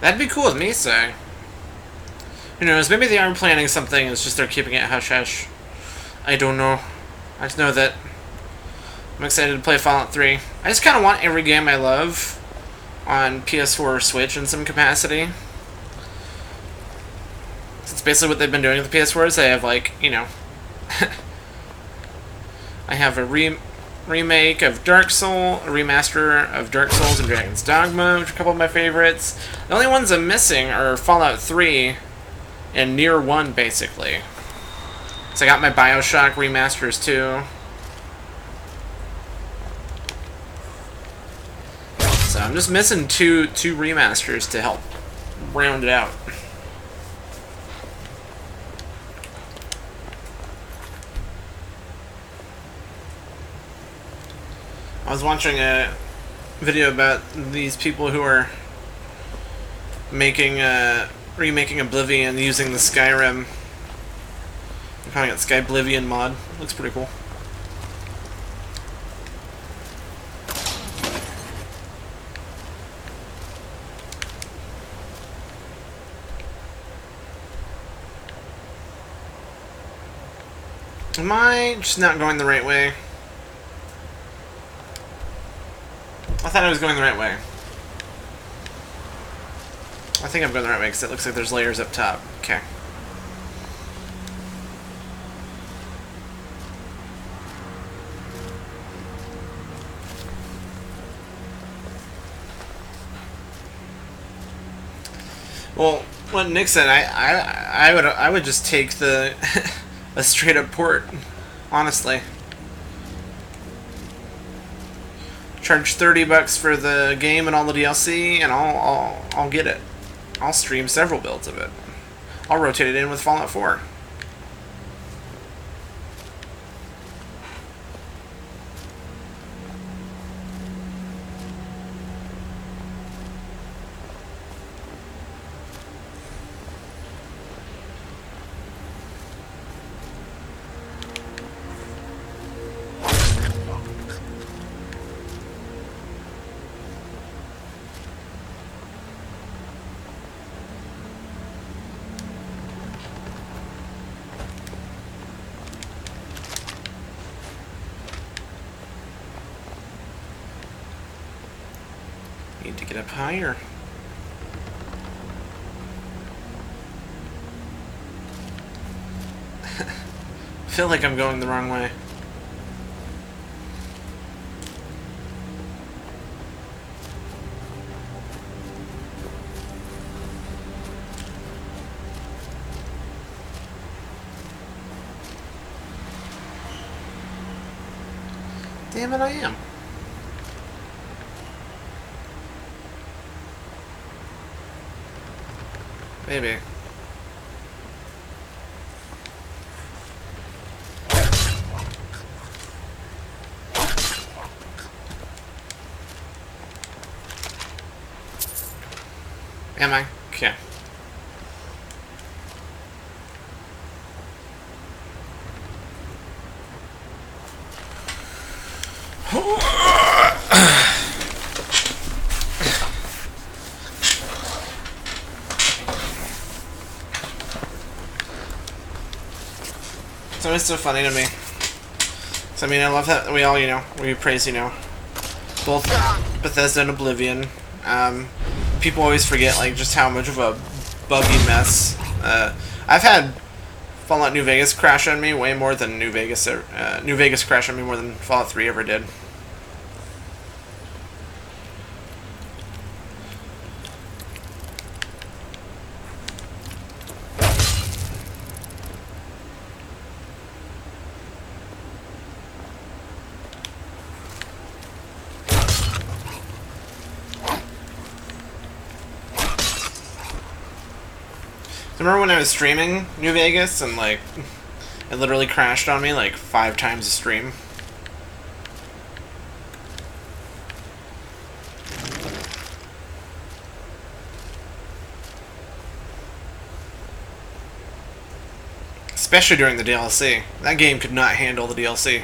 That'd be cool with me, say. Who knows, maybe they are planning something, it's just they're keeping it hush-hush. I don't know. I just know that I'm excited to play Fallout 3. I just kind of want every game I love on PS4 or Switch in some capacity. It's basically what they've been doing with the PS4s. They have, like, you know... I have a remake of Dark Souls, a remaster of Dark Souls and Dragon's Dogma, which are a couple of my favorites. The only ones I'm missing are Fallout 3 and Nier 1, basically. So I got my Bioshock remasters, too. So I'm just missing two remasters to help round it out. I was watching a video about these people who are remaking Oblivion using the Skyrim. I'm calling it Skyblivion mod. Looks pretty cool. Am I just not going the right way? I thought I was going the right way. I think I'm going the right way because it looks like there's layers up top. Okay. Well, what Nick said, I would just take the a straight up port, honestly. Charge $30 for the game and all the DLC, and I'll get it. I'll stream several builds of it. I'll rotate it in with Fallout 4. Need to get up higher. Feel like I'm going the wrong way. Damn it, I am. Maybe. Am I? Okay. It's always so funny to me. So, I mean, I love that we all, you know, we praise, you know, both Bethesda and Oblivion. People always forget, like, just how much of a buggy mess. I've had Fallout New Vegas crash on me way more than New Vegas crash on me more than Fallout 3 ever did. Remember when I was streaming New Vegas and, like, it literally crashed on me, like, 5 times a stream? Especially during the DLC. That game could not handle the DLC.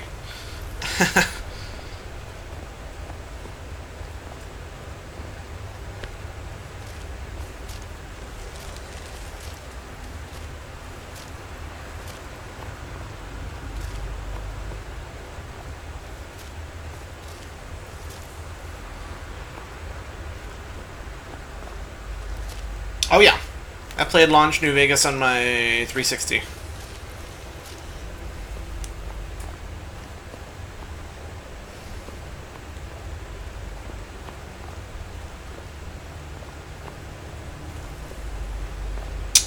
Oh yeah, I played Launch New Vegas on my 360.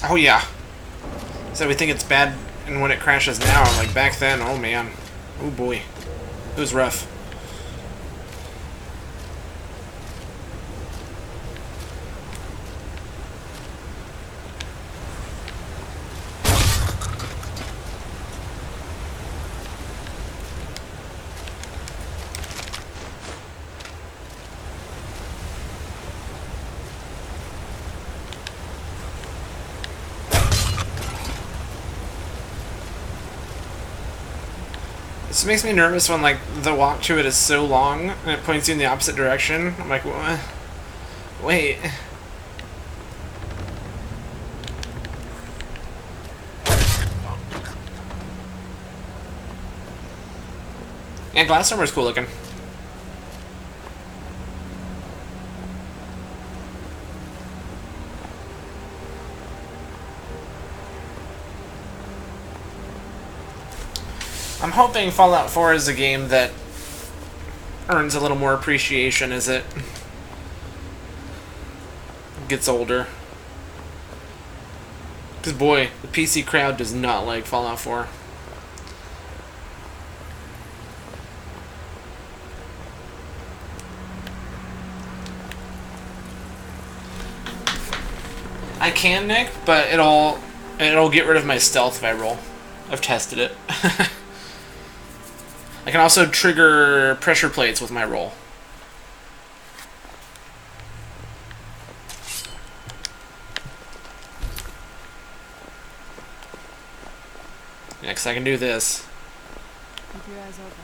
Oh yeah. So we think it's bad and when it crashes now, like back then, oh man. Oh boy. It was rough. This makes me nervous when, like, the walk to it is so long and it points you in the opposite direction. I'm like, what? Wait. Yeah, Glass Armor's cool looking. I'm hoping Fallout 4 is a game that earns a little more appreciation as it gets older. Because boy, the PC crowd does not like Fallout 4. I can, Nick, but it'll get rid of my stealth if I roll. I've tested it. I can also trigger pressure plates with my roll. Next, I can do this. Keep your eyes open.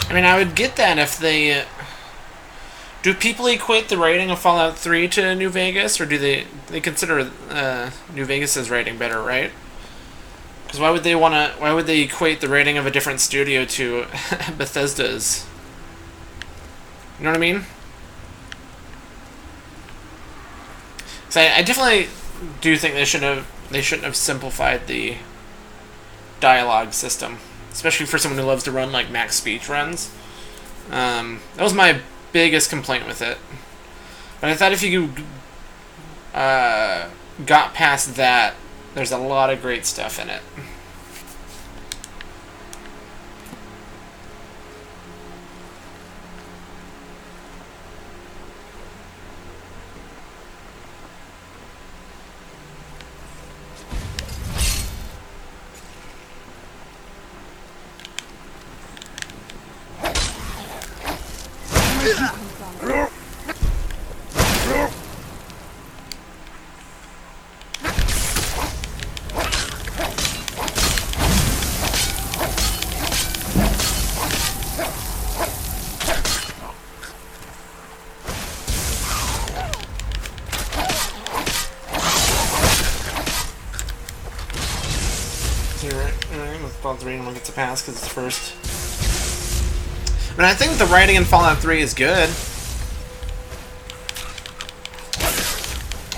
I mean, I would get that if they... do people equate the rating of Fallout 3 to New Vegas, or do they consider New Vegas's rating better, right? Because why would they equate the rating of a different studio to Bethesda's? You know what I mean? So I definitely do think they shouldn't have simplified the dialogue system, especially for someone who loves to run like max speech runs. That was my biggest complaint with it. But I thought if you got past that, there's a lot of great stuff in it. Fallout 3 and one gets a pass because it's first. I mean, I think the writing in Fallout 3 is good.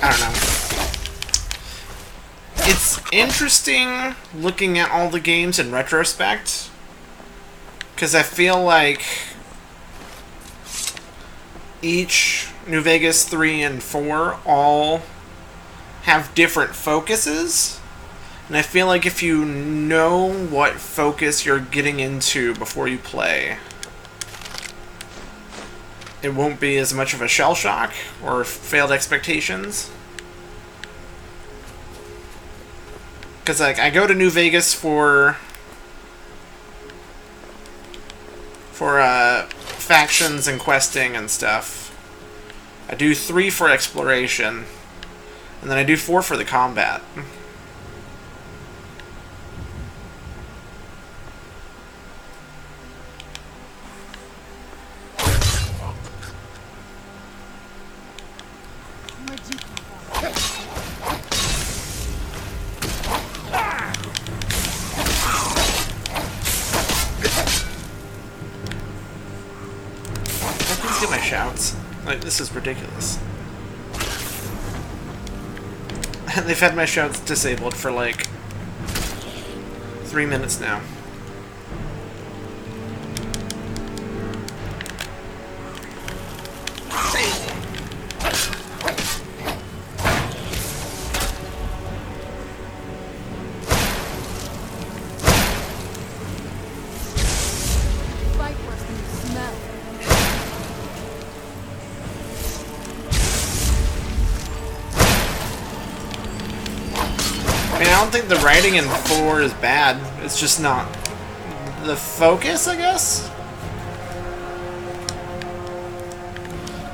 I don't know. It's interesting looking at all the games in retrospect, because I feel like each New Vegas 3 and 4 all have different focuses. And I feel like if you know what focus you're getting into before you play, it won't be as much of a shell shock or failed expectations. Because like I go to New Vegas for factions and questing and stuff. I do 3 for exploration, and then I do 4 for the combat. shouts. Like, this is ridiculous. They've had my shouts disabled for like 3 minutes now. I mean, I don't think the writing in 4 is bad. It's just not the focus, I guess?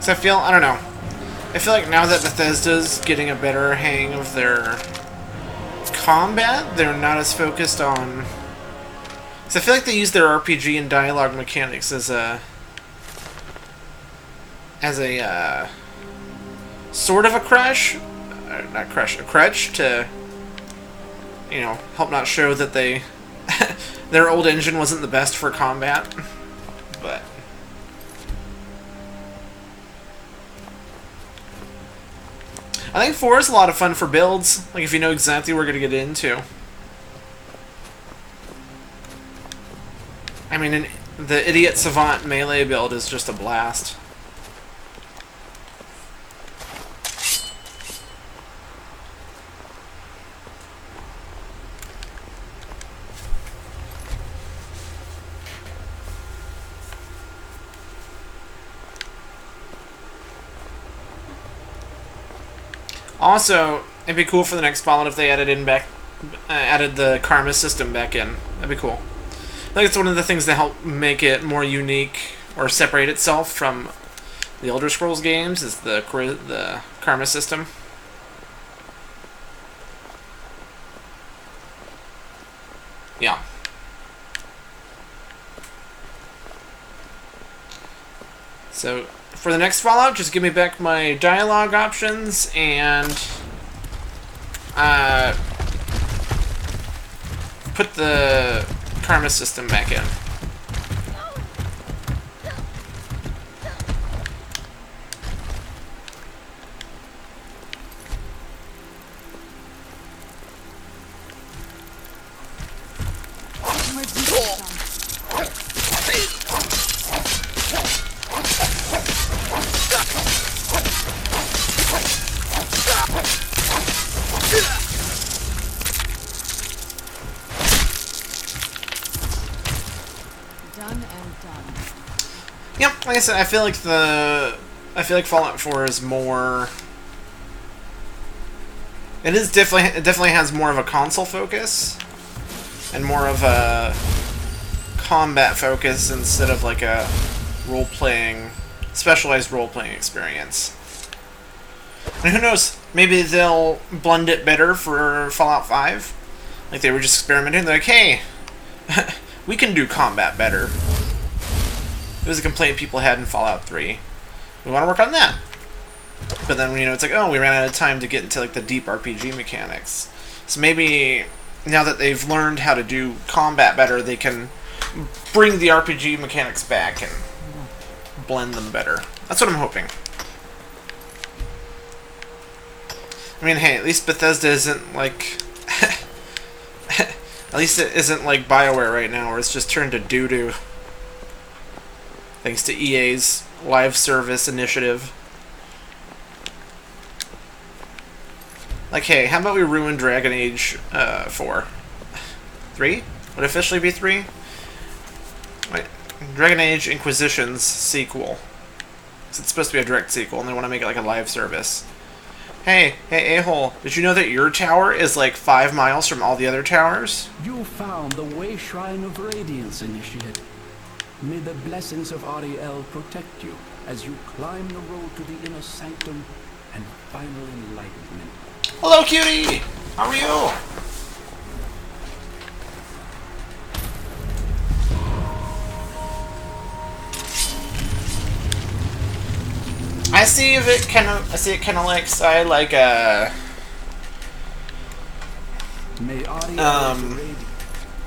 So I don't know. I feel like now that Bethesda's getting a better hang of their combat, they're not as focused on... So I feel like they use their RPG and dialogue mechanics as a sort of a crutch, not crutch, a crutch to, you know, help not show that they their old engine wasn't the best for combat. But I think 4 is a lot of fun for builds, like if you know exactly what we're gonna get into. I mean, the Idiot Savant melee build is just a blast. Also, it'd be cool for the next Fallout if they added the karma system back in. That'd be cool. I think it's one of the things that help make it more unique or separate itself from the Elder Scrolls games is the karma system. Yeah. So for the next Fallout, just give me back my dialogue options and put the karma system back in. Yep, like I said, I feel like Fallout 4 is more. It definitely has more of a console focus and more of a combat focus instead of like a specialized role-playing experience. And who knows, maybe they'll blend it better for Fallout 5. Like they were just experimenting, they're like, hey, we can do combat better. It was a complaint people had in Fallout 3. We want to work on that. But then, you know, it's like, oh, we ran out of time to get into like the deep RPG mechanics. So maybe now that they've learned how to do combat better, they can bring the RPG mechanics back and blend them better. That's what I'm hoping. I mean, hey, at least Bethesda isn't like... at least it isn't like BioWare right now, where it's just turned to doo-doo. Thanks to EA's live service initiative. Like, hey, how about we ruin Dragon Age 4? 3? Would it officially be 3? Wait, Dragon Age Inquisition's sequel. It's supposed to be a direct sequel, and they want to make it like a live service. Hey, a-hole, did you know that your tower is like 5 miles from all the other towers? You found the Way Shrine of Radiance, Initiate. May the blessings of Ariel protect you as you climb the road to the inner sanctum and final enlightenment. Hello, cutie! How are you? I see it kind of like side like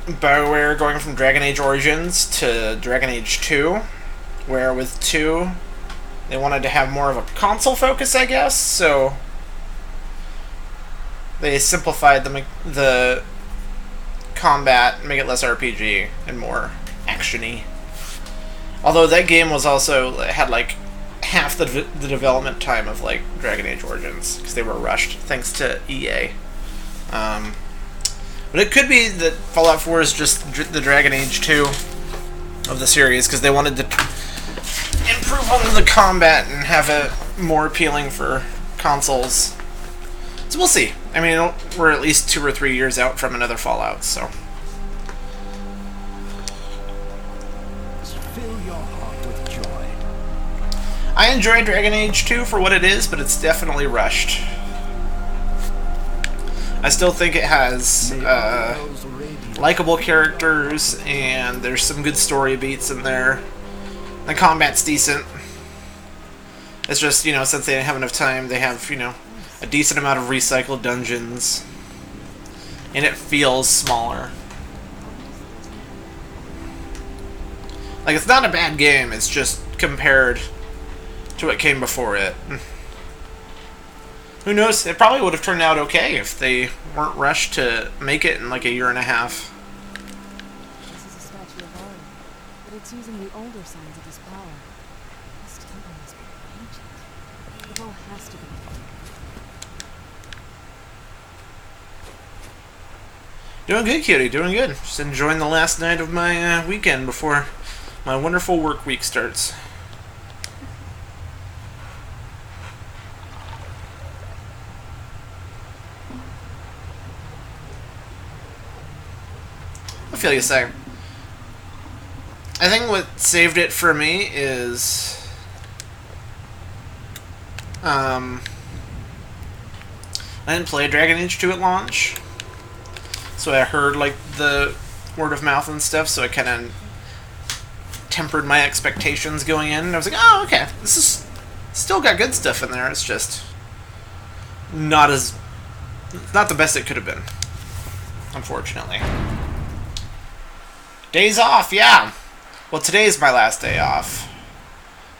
BioWare going from Dragon Age Origins to Dragon Age 2, where with 2 they wanted to have more of a console focus, I guess, so they simplified the combat, make it less RPG and more action-y. Although that game was also had like half the development time of like Dragon Age Origins because they were rushed thanks to EA. But it could be that Fallout 4 is just the Dragon Age 2 of the series because they wanted to improve on the combat and have it more appealing for consoles. So we'll see. I mean, we're at least 2 or 3 years out from another Fallout, so. Fill your heart with joy. I enjoy Dragon Age 2 for what it is, but it's definitely rushed. I still think it has likable characters, and there's some good story beats in there. The combat's decent. It's just, you know, since they didn't have enough time, they have, you know, a decent amount of recycled dungeons. And it feels smaller. Like, it's not a bad game, it's just compared to what came before it. Who knows? It probably would have turned out okay if they weren't rushed to make it in like a year and a half. This is a statue of Ari, but it's using the older signs of his power. This temple must be ancient. The bow has to be. Doing good, cutie. Doing good. Just enjoying the last night of my weekend before my wonderful work week starts. I feel you say. I think what saved it for me is I didn't play Dragon Age 2 at launch, so I heard like the word of mouth and stuff, so I kind of tempered my expectations going in. And I was like, oh, okay, this is still got good stuff in there. It's just not the best it could have been, unfortunately. Days off, yeah. Well, today's my last day off.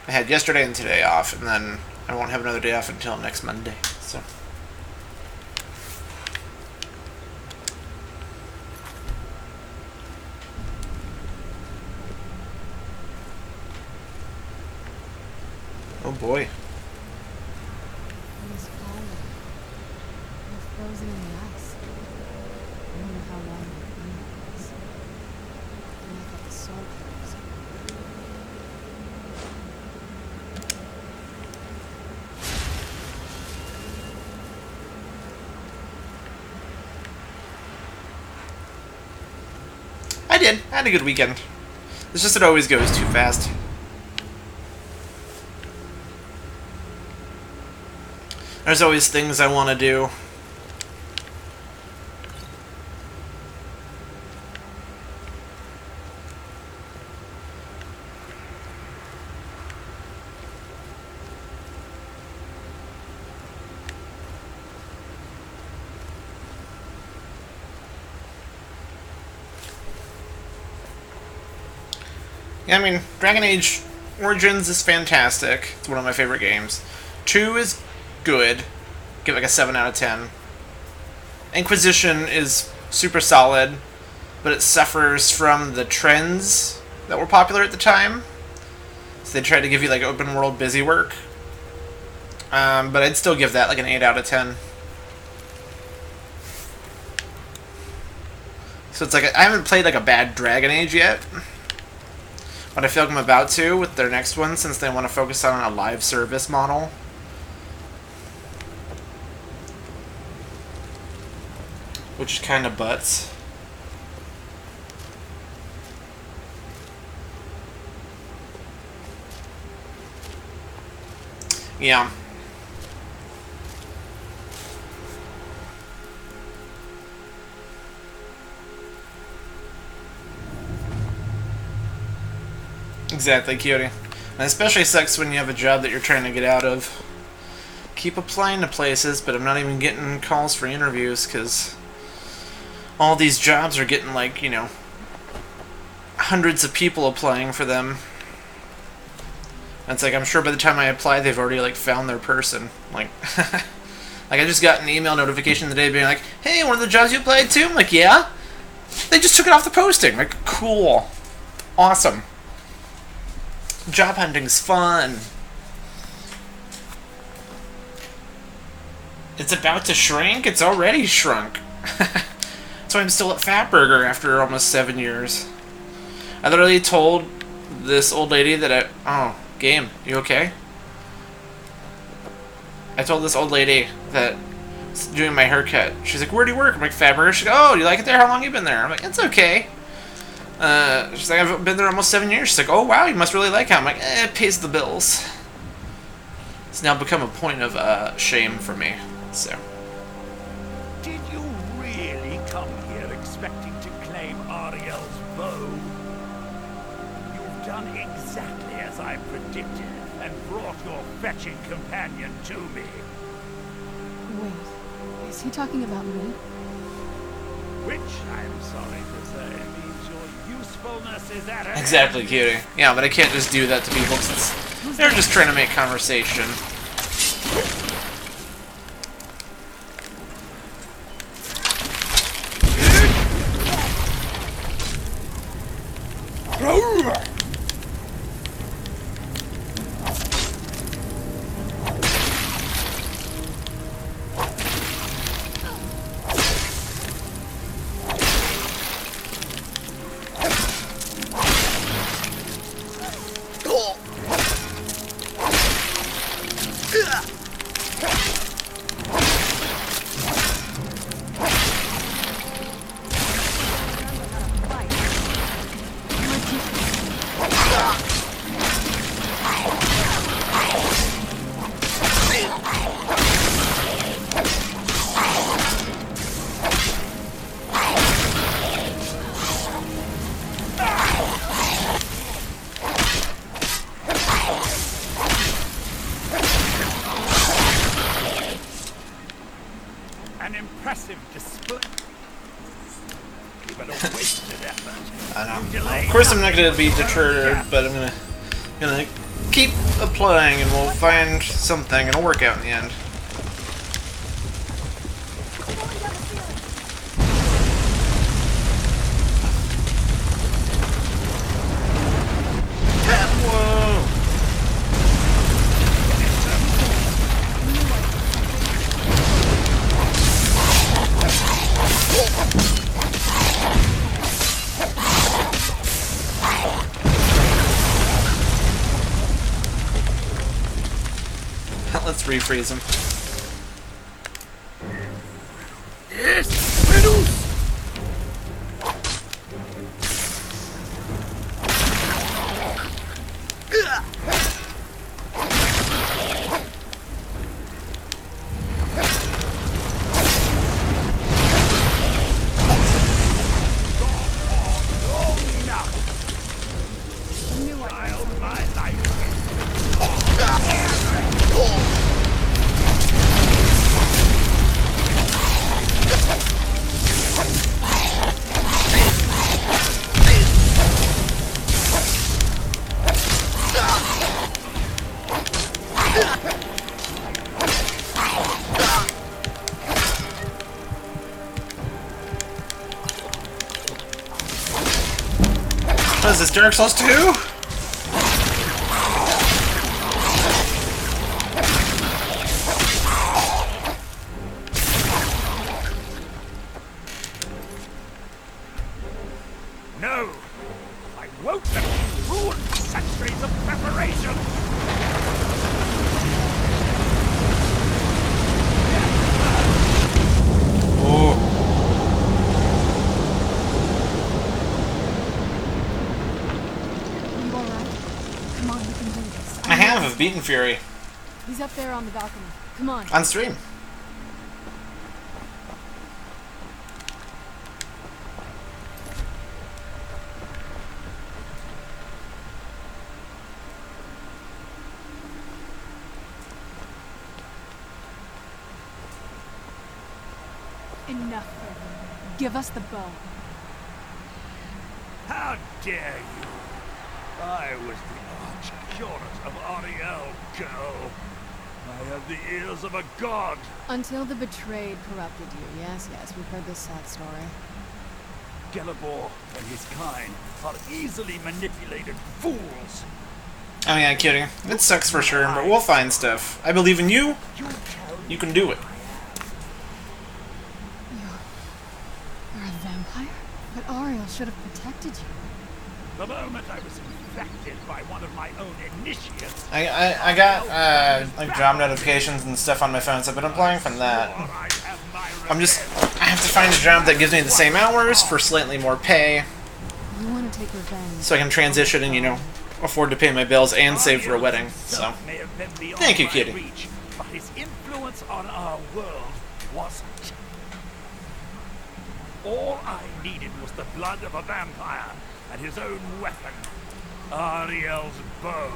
I had yesterday and today off, and then I won't have another day off until next Monday. So. Oh boy. It is falling. They're frozen in the ice. I wonder how long they've been like this. And I thought the soul froze. I did. I had a good weekend. It's just it always goes too fast. There's always things I want to do. Yeah, I mean, Dragon Age Origins is fantastic. It's one of my favorite games. 2 is good. Give it like a 7 out of 10. Inquisition is super solid, but it suffers from the trends that were popular at the time. So they tried to give you like open world busy work. But I'd still give that like an 8 out of 10. So it's like, I haven't played like a bad Dragon Age yet. But I feel like I'm about to with their next one, since they want to focus on a live service model. Which is kind of butts. Yeah. Exactly, cutie. And it especially sucks when you have a job that you're trying to get out of. Keep applying to places, but I'm not even getting calls for interviews because all these jobs are getting like, you know, hundreds of people applying for them. And it's like, I'm sure by the time I apply, they've already, like, found their person. Like, like, I just got an email notification today being like, hey, one of the jobs you applied to? I'm like, yeah? They just took it off the posting. Like, cool. Awesome. Job hunting's fun. It's about to shrink? It's already shrunk. That's why I'm still at Fatburger after almost 7 years. I literally told this old lady that oh, game, you okay? I told this old lady that was doing my haircut. She's like, where do you work? I'm like, Fatburger. She's like, oh, you like it there? How long have you been there? I'm like, it's okay. She's like, I've been there almost 7 years. She's like, oh, wow, you must really like it. I'm like, it pays the bills. It's now become a point of shame for me. So. Did you really come here expecting to claim Ariel's bow? You've done exactly as I predicted and brought your fetching companion to me. Wait, is he talking about me? Which, I'm sorry to say, means your usefulness is at an Exactly, end. cutie. Yeah, but I can't just do that to people since they're just trying to make conversation. An impressive display. Even a wasted effort. I know. You delayed Of course, I'm not going to be deterred, but I'm gonna keep applying, and we'll find something, and it'll work out in the end. Whoa! Let's refreeze him. What is this, Dark Souls 2? No! I won't let you ruin centuries of preparation! Oh. You alright? Come on, you can do this. I have, I've beaten Fury. He's up there on the balcony. Come on. On stream. Enough. Give us the bow. How dare you! I was the arch witch curate of Ariel, girl. I have the ears of a god. Until the betrayed corrupted you. Yes, we've heard this sad story. Gelibor and his kind are easily manipulated fools. Oh yeah, kidding. It sucks for sure, but we'll find stuff. I believe in you. You can do it. You're a vampire? But Ariel should have protected you. The moment I was infected by one of my own initiates... I got, like, job notifications and stuff on my phone, so I've been applying from that. I have to find a job that gives me the same hours for slightly more pay. You want to take revenge. So I can transition and, you know, afford to pay my bills and save for a wedding, so. Thank you, kitty. But his influence on our world wasn't. All I needed was the blood of a vampire and his own weapon, Ariel's bow.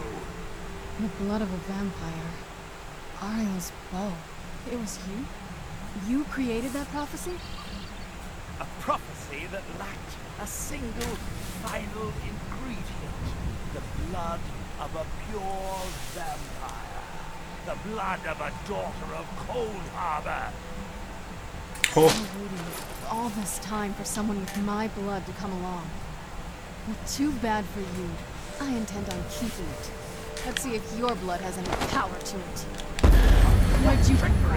The blood of a vampire. Ariel's bow. It was you? You created that prophecy? A prophecy that lacked a single final ingredient. The blood of a pure vampire. The blood of a daughter of Cold Harbor. I waited all this time for someone with my blood to come along. Well, too bad for you. I intend on keeping it. Let's see if your blood has any power to it. Where'd you come from?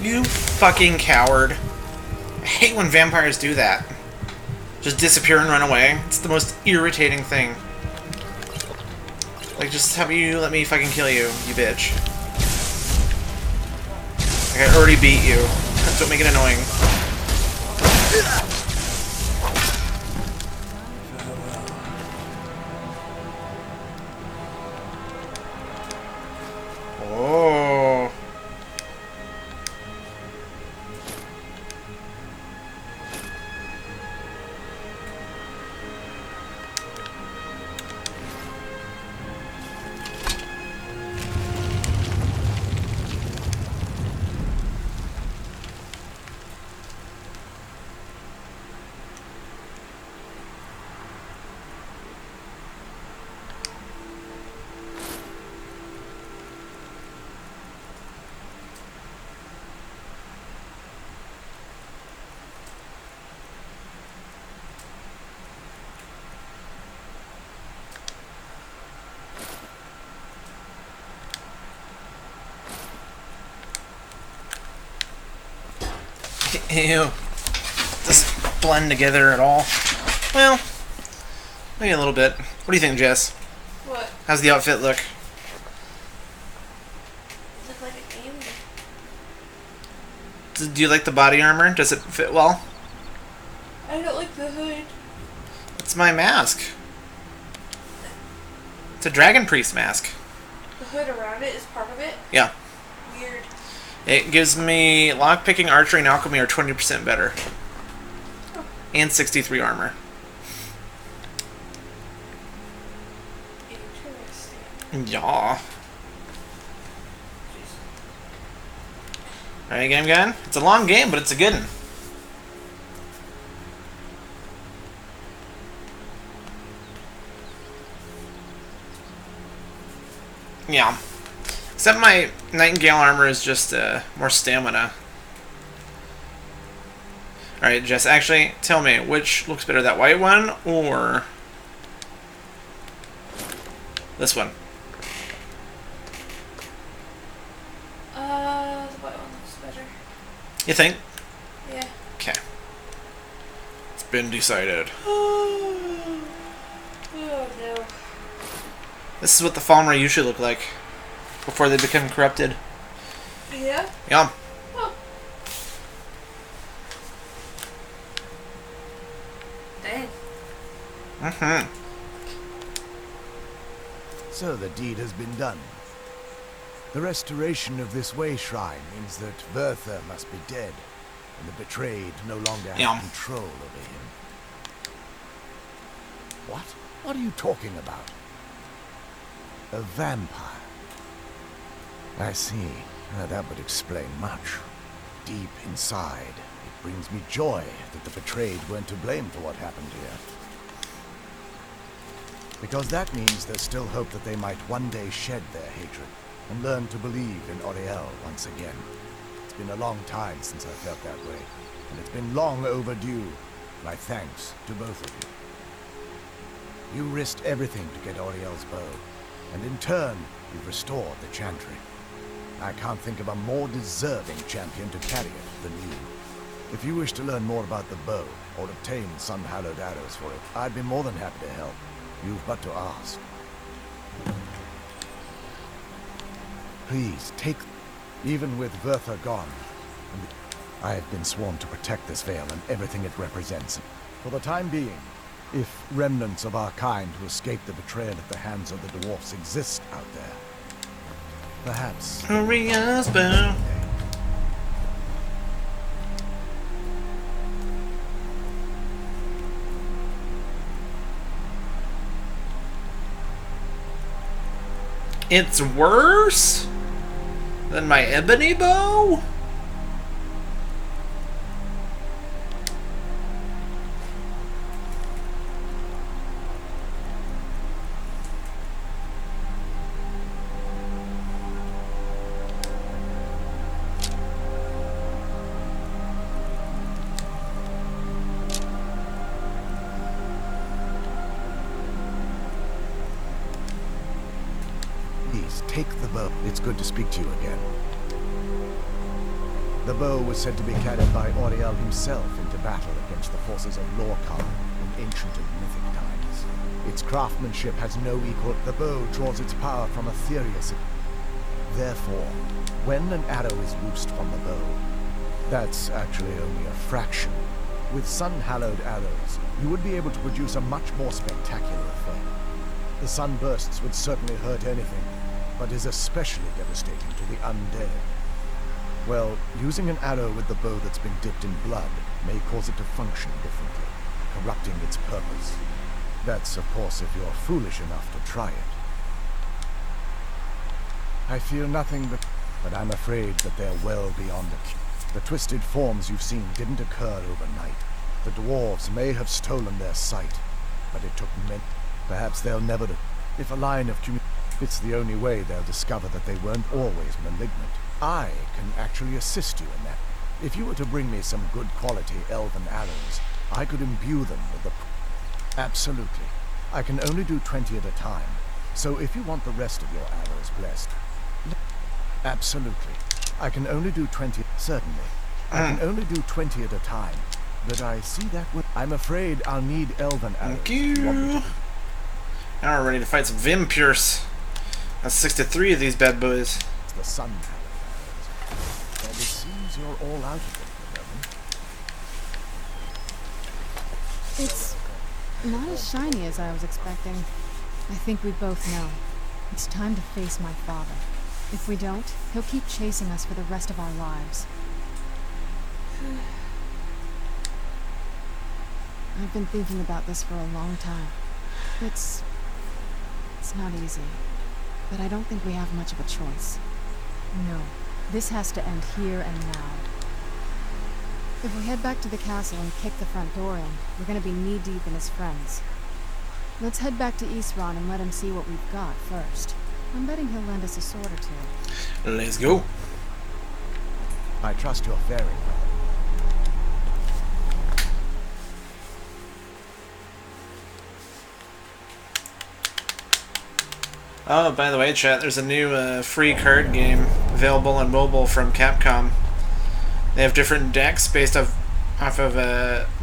You fucking coward. I hate when vampires do that. Just disappear and run away. It's the most irritating thing. Like, just how about you let me fucking kill you, you bitch. Like, I already beat you. That's what makes it annoying. Oh. Ew. Doesn't blend together at all. Well, maybe a little bit. What do you think, Jess? What? How's the outfit look? Look like a game. Do you like the body armor? Does it fit well? I don't like the hood. It's my mask. It's a Dragon Priest mask. The hood around it is part of it? Yeah. Weird. It gives me lockpicking, archery, and alchemy are 20% better. Oh. And 63 armor. Interesting. Yeah. Alright, game gun? It's a long game, but it's a good one. Yeah. Except my Nightingale armor is just more stamina. Alright, Jess, actually, tell me, which looks better, that white one or this one? The white one looks better. You think? Yeah. Okay. It's been decided. Oh no. This is what the Falmer usually look like before they become corrupted. Yeah? Yeah. Oh. Dang. Mm-hmm. So the deed has been done. The restoration of this way shrine means that Bertha must be dead, and the betrayed no longer have control over him. What? What are you talking about? A vampire. I see. That would explain much. Deep inside, it brings me joy that the betrayed weren't to blame for what happened here. Because that means there's still hope that they might one day shed their hatred and learn to believe in Auriel once again. It's been a long time since I felt that way, and it's been long overdue. My thanks to both of you. You risked everything to get Auriel's bow, and in turn, you've restored the Chantry. I can't think of a more deserving champion to carry it than you. If you wish to learn more about the bow, or obtain some hallowed arrows for it, I'd be more than happy to help. You've but to ask. Please, take... Even with Bertha gone, I have been sworn to protect this veil and everything it represents. For the time being, if remnants of our kind who escaped the betrayal at the hands of the dwarfs exist out there, perhaps... Auriel's bow. It's worse than my ebony bow? Take the bow. It's good to speak to you again. The bow was said to be carried by Auriel himself into battle against the forces of Lorcan in ancient and mythic times. Its craftsmanship has no equal. The bow draws its power from Aetherius. Therefore, when an arrow is loosed from the bow, that's actually only a fraction. With sun-hallowed arrows, you would be able to produce a much more spectacular effect. The sunbursts would certainly hurt anything, but is especially devastating to the undead. Well, using an arrow with the bow that's been dipped in blood may cause it to function differently, corrupting its purpose. That's, of course, if you're foolish enough to try it. I feel nothing but I'm afraid that they're well beyond it. The twisted forms you've seen didn't occur overnight. The dwarves may have stolen their sight, but it took men. Perhaps they'll never... If a line of communication... It's the only way they'll discover that they weren't always malignant. I can actually assist you in that. If you were to bring me some good quality elven arrows, I could imbue them with the... Absolutely. I can only do 20 at a time. So if you want the rest of your arrows blessed... Absolutely. I can only do 20... Certainly. I can only do 20 at a time. But I see that with... I'm afraid I'll need elven arrows. Thank you. Now we're ready to fight some Vampires. That's 63 of these bad boys. The sun arrows. And it seems you're all out of it, Evan. It's not as shiny as I was expecting. I think we both know. It's time to face my father. If we don't, he'll keep chasing us for the rest of our lives. I've been thinking about this for a long time. It's not easy, but I don't think we have much of a choice. No, this has to end here and now. If we head back to the castle and kick the front door in, we're gonna be knee-deep in his friends. Let's head back to Eastron and let him see what we've got first. I'm betting he'll lend us a sword or two. Let's go. I trust your fairy. Oh, by the way, chat, there's a new free card game available on mobile from Capcom. They have different decks based off of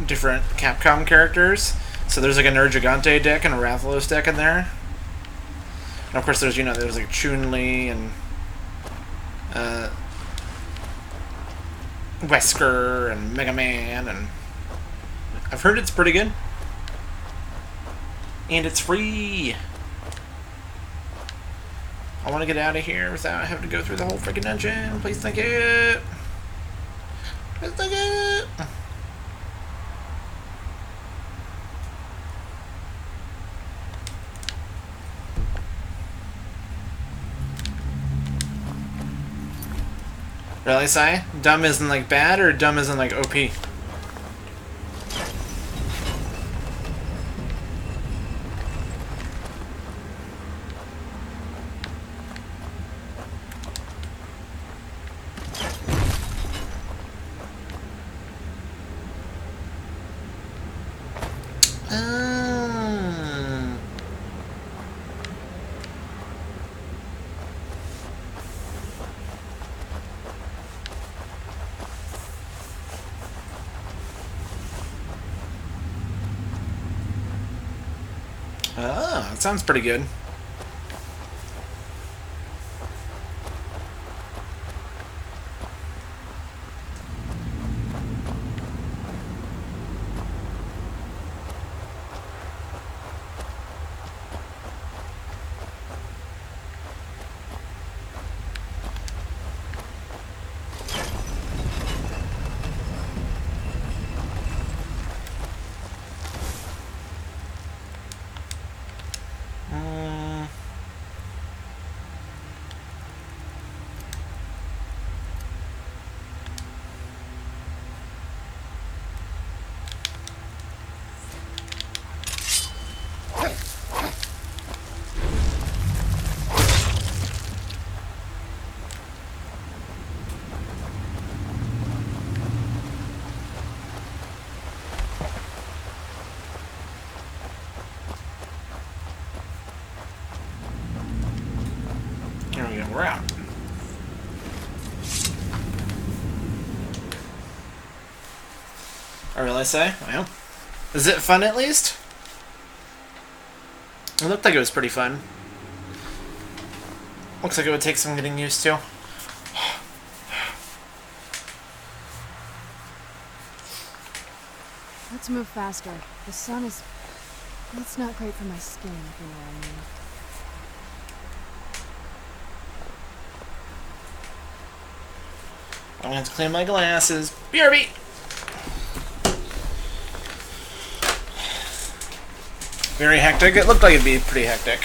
different Capcom characters. So there's like a Nergigante deck and a Rathalos deck in there. And of course there's, you know, there's like Chun-Li and Wesker and Mega Man, and I've heard it's pretty good. And it's free. I want to get out of here without having to go through the whole freaking dungeon. Please thank it. Please thank it. Really, Sai? Dumb isn't like bad, or dumb isn't like OP? Oh, that sounds pretty good. Here we go, we're out. I really say? Well, is it fun at least? It looked like it was pretty fun. Looks like it would take some getting used to. Let's move faster. The sun is... It's not great for my skin, if you know what I mean. I'm gonna have to clean my glasses. BRB! Very hectic. It looked like it'd be pretty hectic.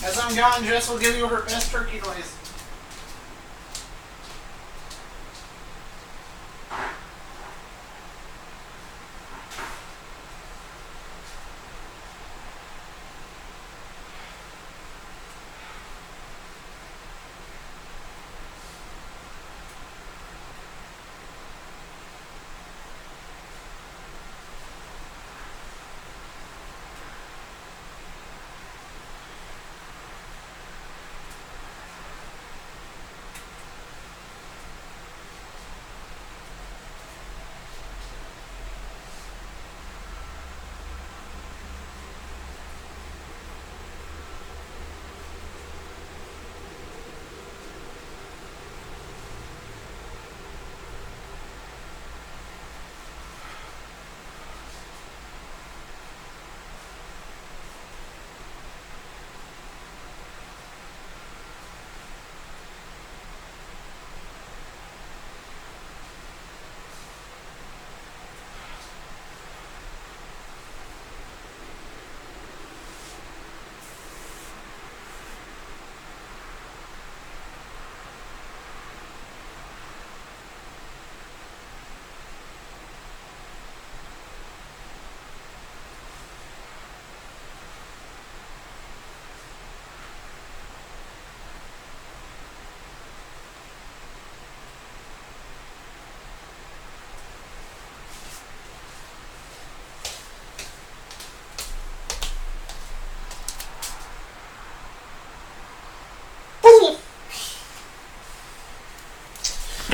As I'm gone, Jess will give you her best turkey noise.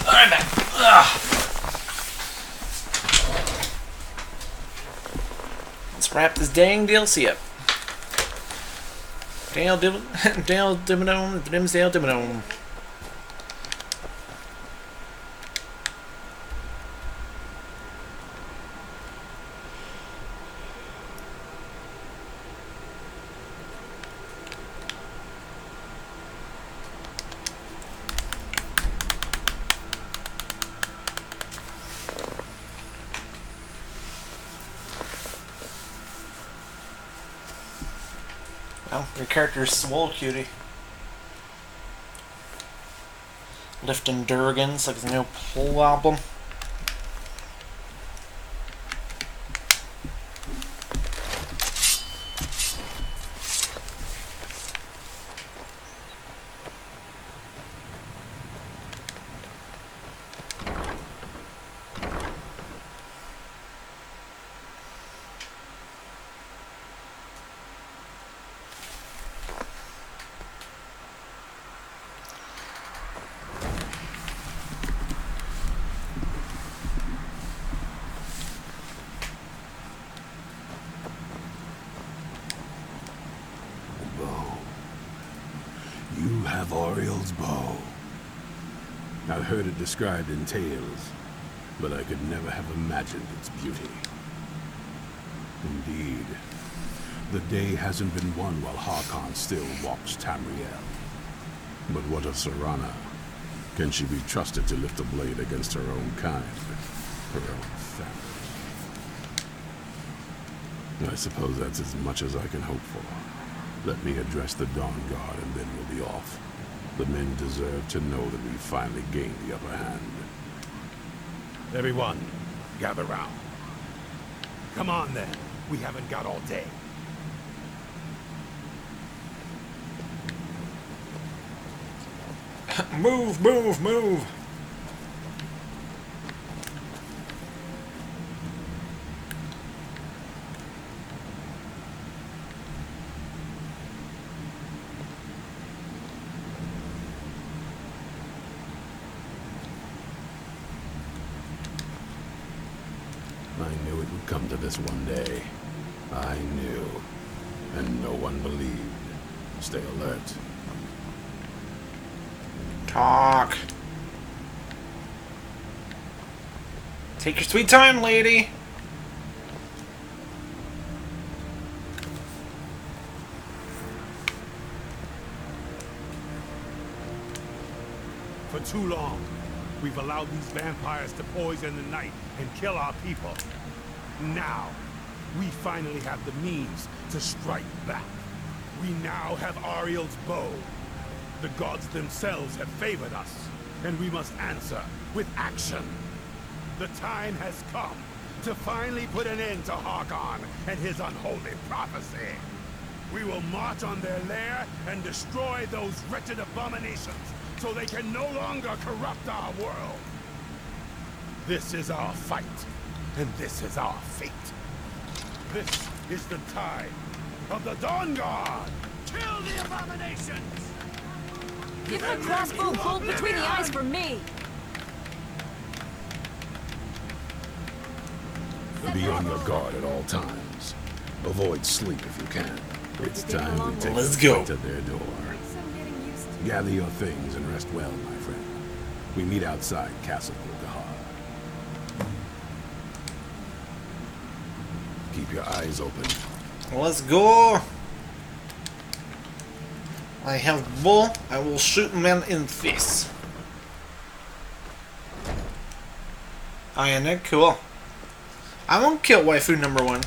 I'm back. Ugh. Let's wrap this dang DLC up. Dale Dimmadome, Dimsdale Dimmadome. Oh, your character's swole, cutie. Lifting Durgans like it's no problem. You have Ariel's bow. I've heard it described in tales, but I could never have imagined its beauty. Indeed, the day hasn't been won while Harkon still walks Tamriel. But what of Serana? Can she be trusted to lift a blade against her own kind, her own family? I suppose that's as much as I can hope for. Let me address the Dawn Guard and then we'll be off. The men deserve to know that we finally gained the upper hand. Everyone, gather round. Come on then. We haven't got all day. Move, move, move! I knew it would come to this one day. I knew. And no one believed. Stay alert. Talk. Take your sweet time, lady. For too long, we've allowed these vampires to poison the night and kill our people. Now, we finally have the means to strike back. We now have Ariel's bow. The gods themselves have favored us, and we must answer with action. The time has come to finally put an end to Harkon and his unholy prophecy. We will march on their lair and destroy those wretched abominations so they can no longer corrupt our world. This is our fight, and this is our fate. This is the time of the Dawn Guard. Kill the abominations! Give him a crossbow bolt between the eyes for me! Be on your guard at all times. Avoid sleep if you can. It's time we take Let's the go. fight to their door. Gather your things and rest well, my friend. We meet outside Castle Gulgahar. Keep your eyes open. Let's go. I have bow. I will shoot men in the face. Ionic, cool. I won't kill waifu number 1.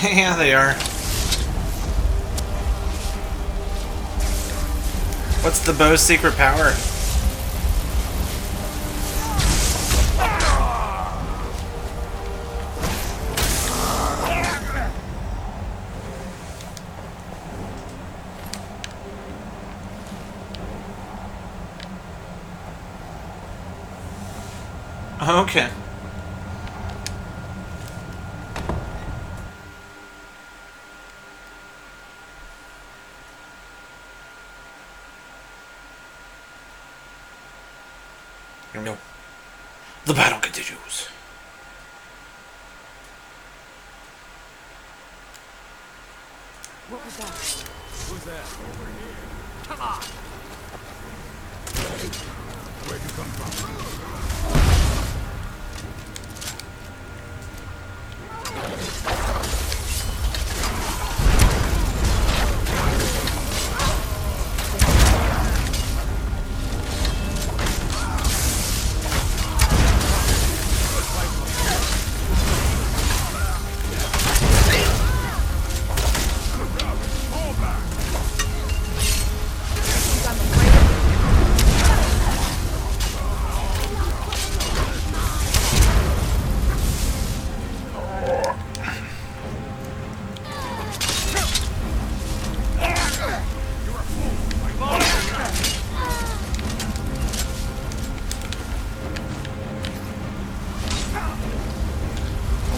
Yeah, they are. What's the bow's secret power? Okay. No. The battle continues. What was that? Who's that? Over here. Come on! Where'd you come from?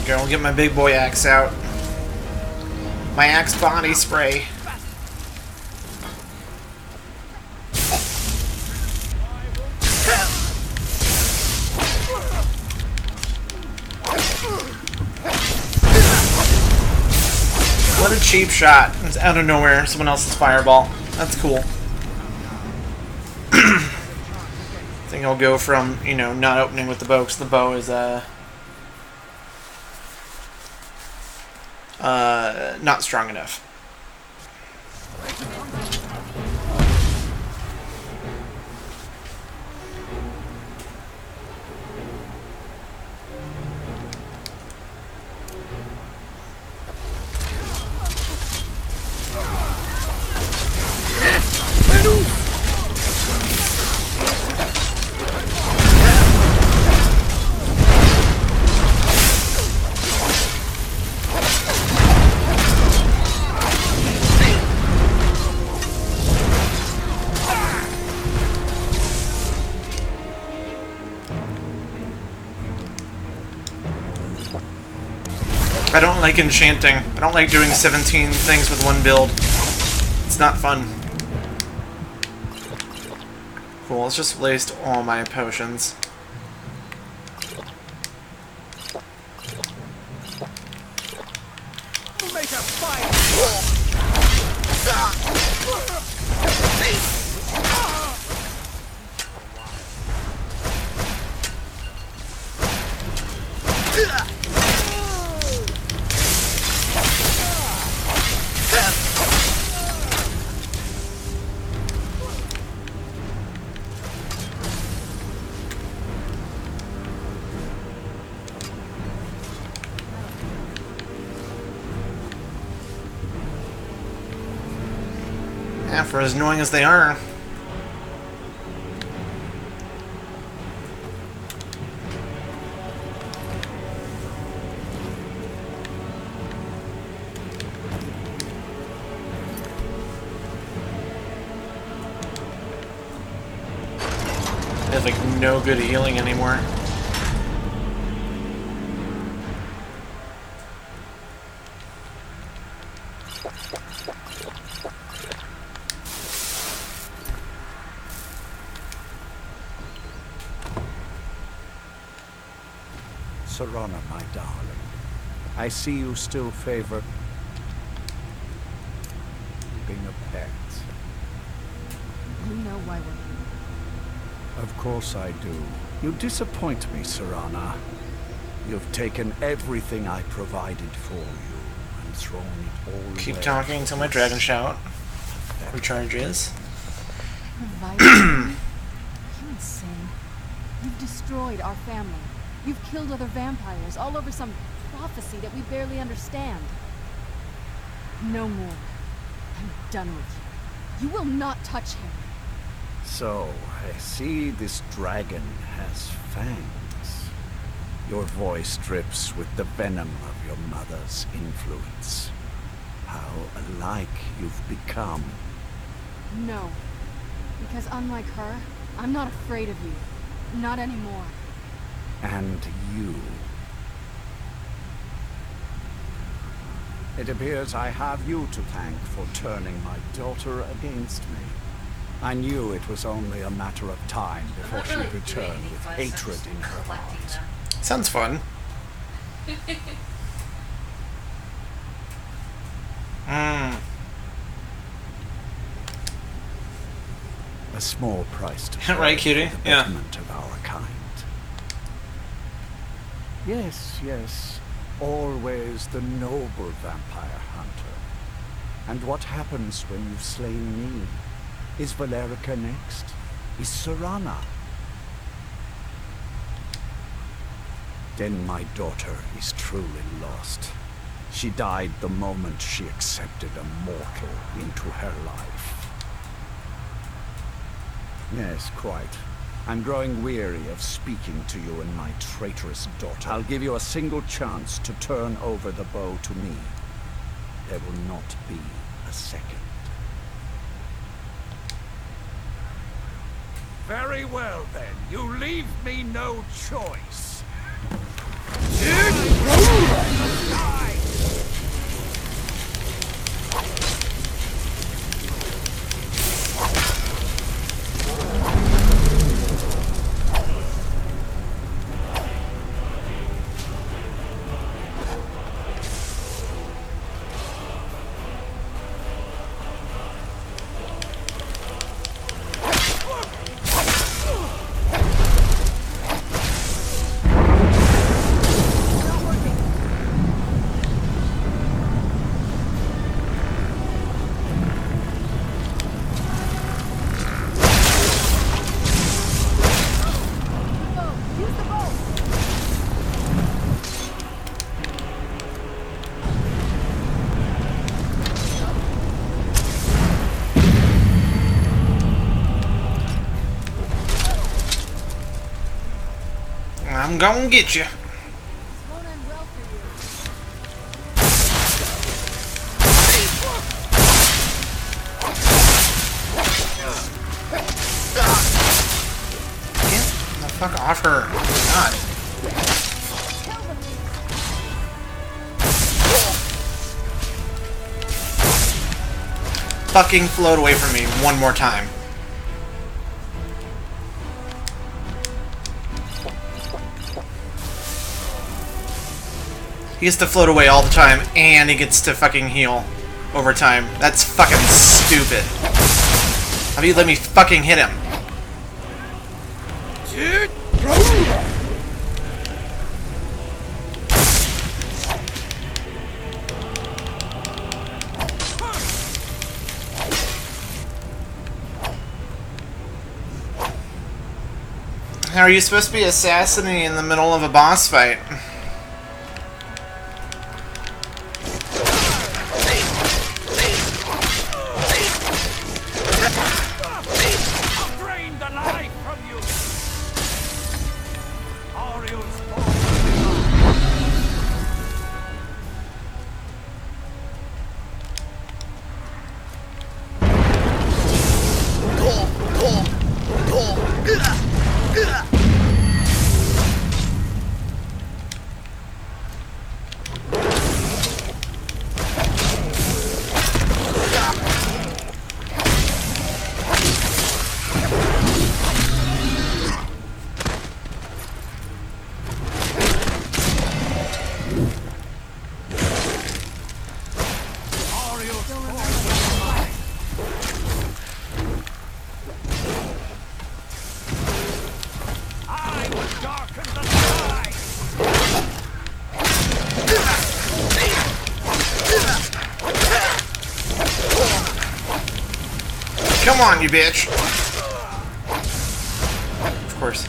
Okay, I'll get my big boy axe out. My axe body spray. What a cheap shot. It's out of nowhere. Someone else's fireball. That's cool. I think I'll go from, you know, not opening with the bow, because the bow is, not strong enough. I don't like enchanting. I don't like doing 17 things with one build. It's not fun. Cool, let's just waste all my potions. Make a fight! Yeah, for as annoying as they are. They have like no good healing anymore. Serana, my darling, I see you still favor being a pet. You know why we're here. Of course I do. You disappoint me, Serana. You've taken everything I provided for you and thrown it all Keep away. talking until my dragon shout recharges. Provided? You insane. You've destroyed our family. You've killed other vampires all over some prophecy that we barely understand. No more. I'm done with you. You will not touch him. So, I see this dragon has fangs. Your voice drips with the venom of your mother's influence. How alike you've become. No. Because unlike her, I'm not afraid of you. Not anymore. And you. It appears I have you to thank for turning my daughter against me. I knew it was only a matter of time before she returned with hatred in her heart. Sounds fun. A small price to pay Right, cutie? for the Yeah. betterment of our kind. Yes, yes. Always the noble vampire hunter. And what happens when you've slain me? Is Valerica next? Is Serana? Then my daughter is truly lost. She died the moment she accepted a mortal into her life. Yes, quite. I'm growing weary of speaking to you and my traitorous daughter. I'll give you a single chance to turn over the bow to me. There will not be a second. Very well, then. You leave me no choice. I'm gonna get you. Won't end well for you. Get the fuck off her. God. Fucking float away from me one more time. He gets to float away all the time, and he gets to fucking heal over time. That's fucking stupid. How do you let me fucking hit him? Dude! How are you supposed to be assassinating in the middle of a boss fight? Come on, you bitch! Of course.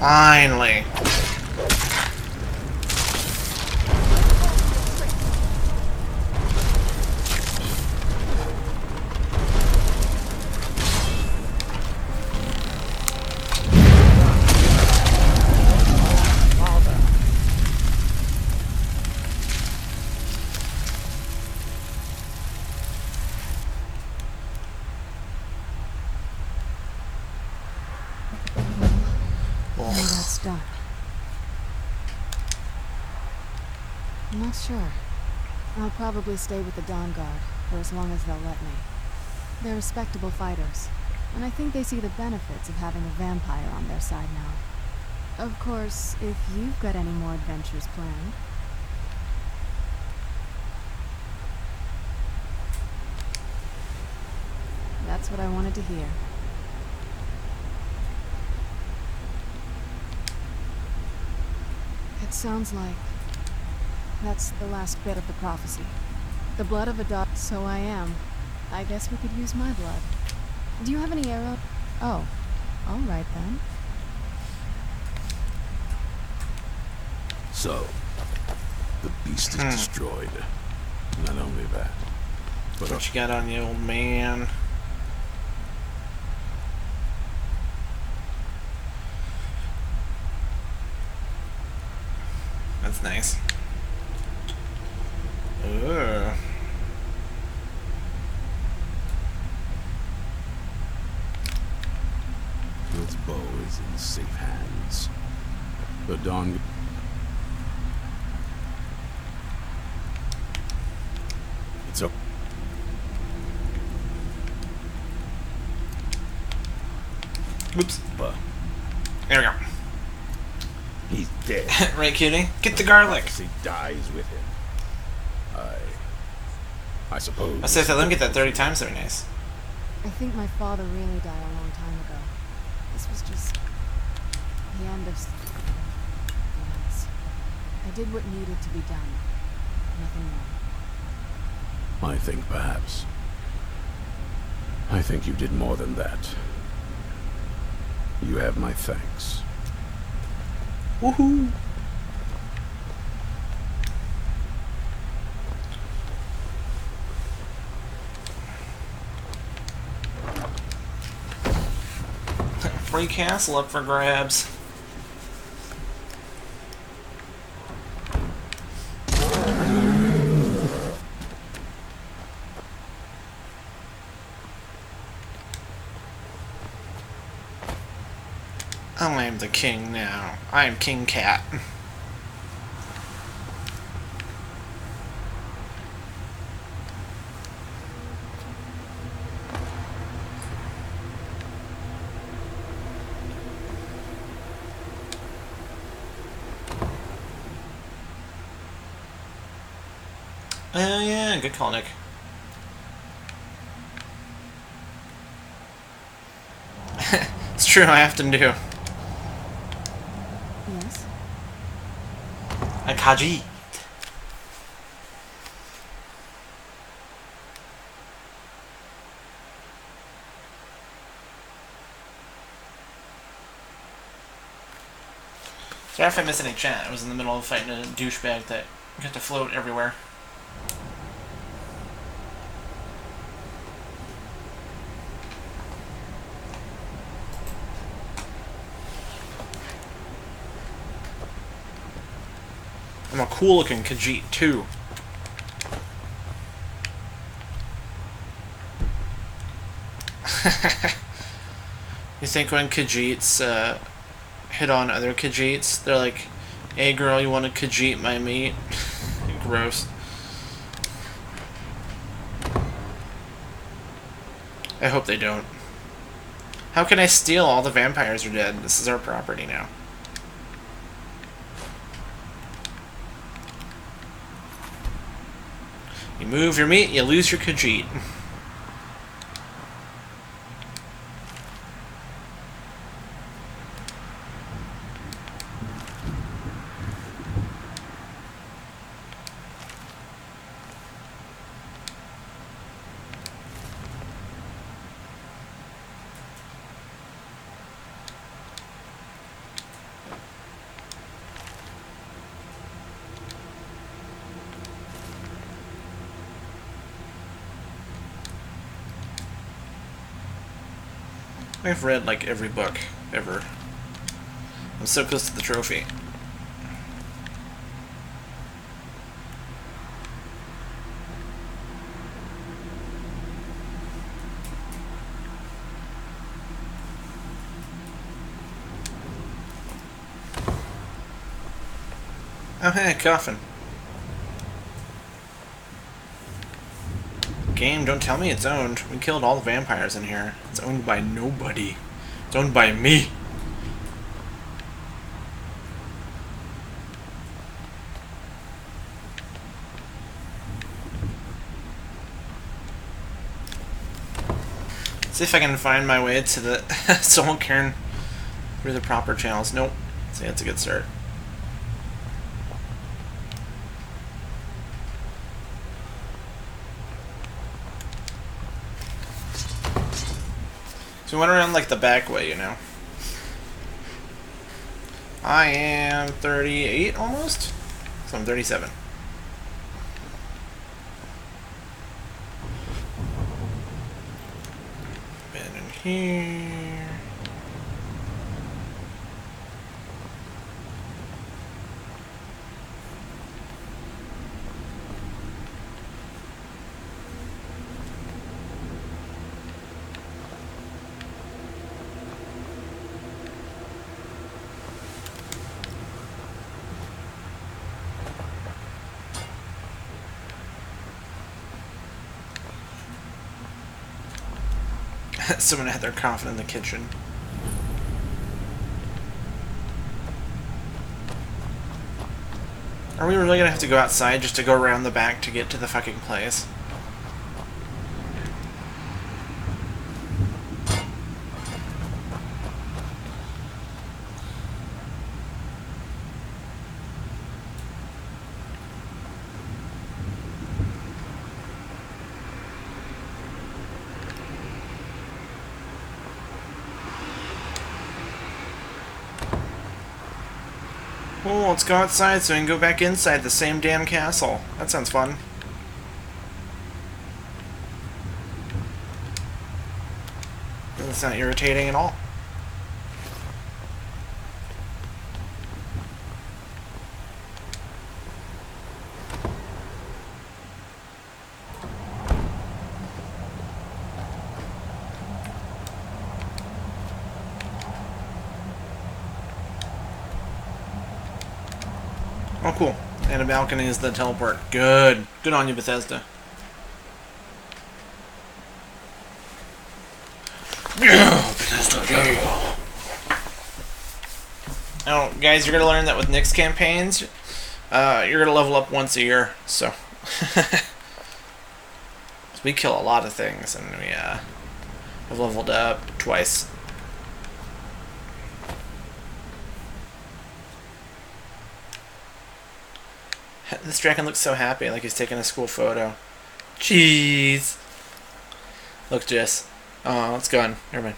Finally. Now that's done. I'm not sure. I'll probably stay with the Dawn Guard for as long as they'll let me. They're respectable fighters, and I think they see the benefits of having a vampire on their side now. Of course, if you've got any more adventures planned. That's what I wanted to hear. It sounds like that's the last bit of the prophecy. The blood of a dog. So I am. I guess we could use my blood. Do you have any arrows? Oh, all right then. So, the beast is destroyed. Not only that, but What you got on you, old man? That's nice. Ugh. its bow is in safe hands. The Dawn. It's up. Oops. But There we go. he's dead. Right, cutie? Get the garlic. He dies with him. I suppose. I said if I let him get that 30 times, that'd be nice. I think my father really died a long time ago. This was just the end of things. I did what needed to be done. Nothing more. I think perhaps. I think you did more than that. You have my thanks. Woohoo! Free castle up for grabs. I am the king now. I am King Cat. Oh yeah, good call, Nick. It's true, I often do. Yes? A Kaji. Sorry if I missed any chat. I was in the middle of fighting a douchebag that got to float everywhere. I'm a cool looking Khajiit too. You think when Khajiits hit on other Khajiits, they're like, "Hey girl, you want to Khajiit my meat?" Gross. I hope they don't. How can I steal? All the vampires are dead. This is our property now. You move your meat, you lose your Khajiit. I've read like every book ever. I'm so close to the trophy. Oh hey, coffin. Game, don't tell me it's owned. We killed all the vampires in here. It's owned by nobody. It's owned by me. See if I can find my way to the Soul Cairn through the proper channels. Nope. See, that's a good start. So we went around like the back way, you know. I am 38 almost? So I'm 37. Been in here. Someone had their coffin in the kitchen. Are we really gonna have to go outside just to go around the back to get to the fucking place? Cool, let's go outside so we can go back inside the same damn castle. That sounds fun. That's not irritating at all. Oh, cool. And a balcony is the teleport. Good. Good on you, Bethesda. Yeah, Bethesda, yeah. Oh, guys, you're going to learn that with Nick's campaigns, you're going to level up once a year, so. We kill a lot of things, and we have leveled up twice. This dragon looks so happy, like he's taking a school photo. Jeez. Look, Jess. Oh, it's gone. Never mind.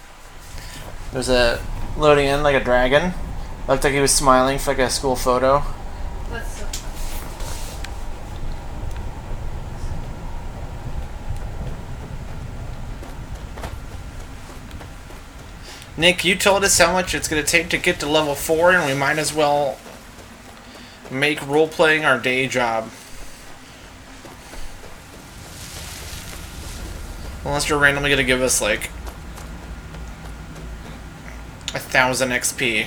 There's a loading in like a dragon. Looked like he was smiling for like a school photo. That's so funny. Nick, you told us how much it's going to take to get to level 4, and we might as well make role-playing our day job. Unless you're randomly going to give us, like, 1,000 XP.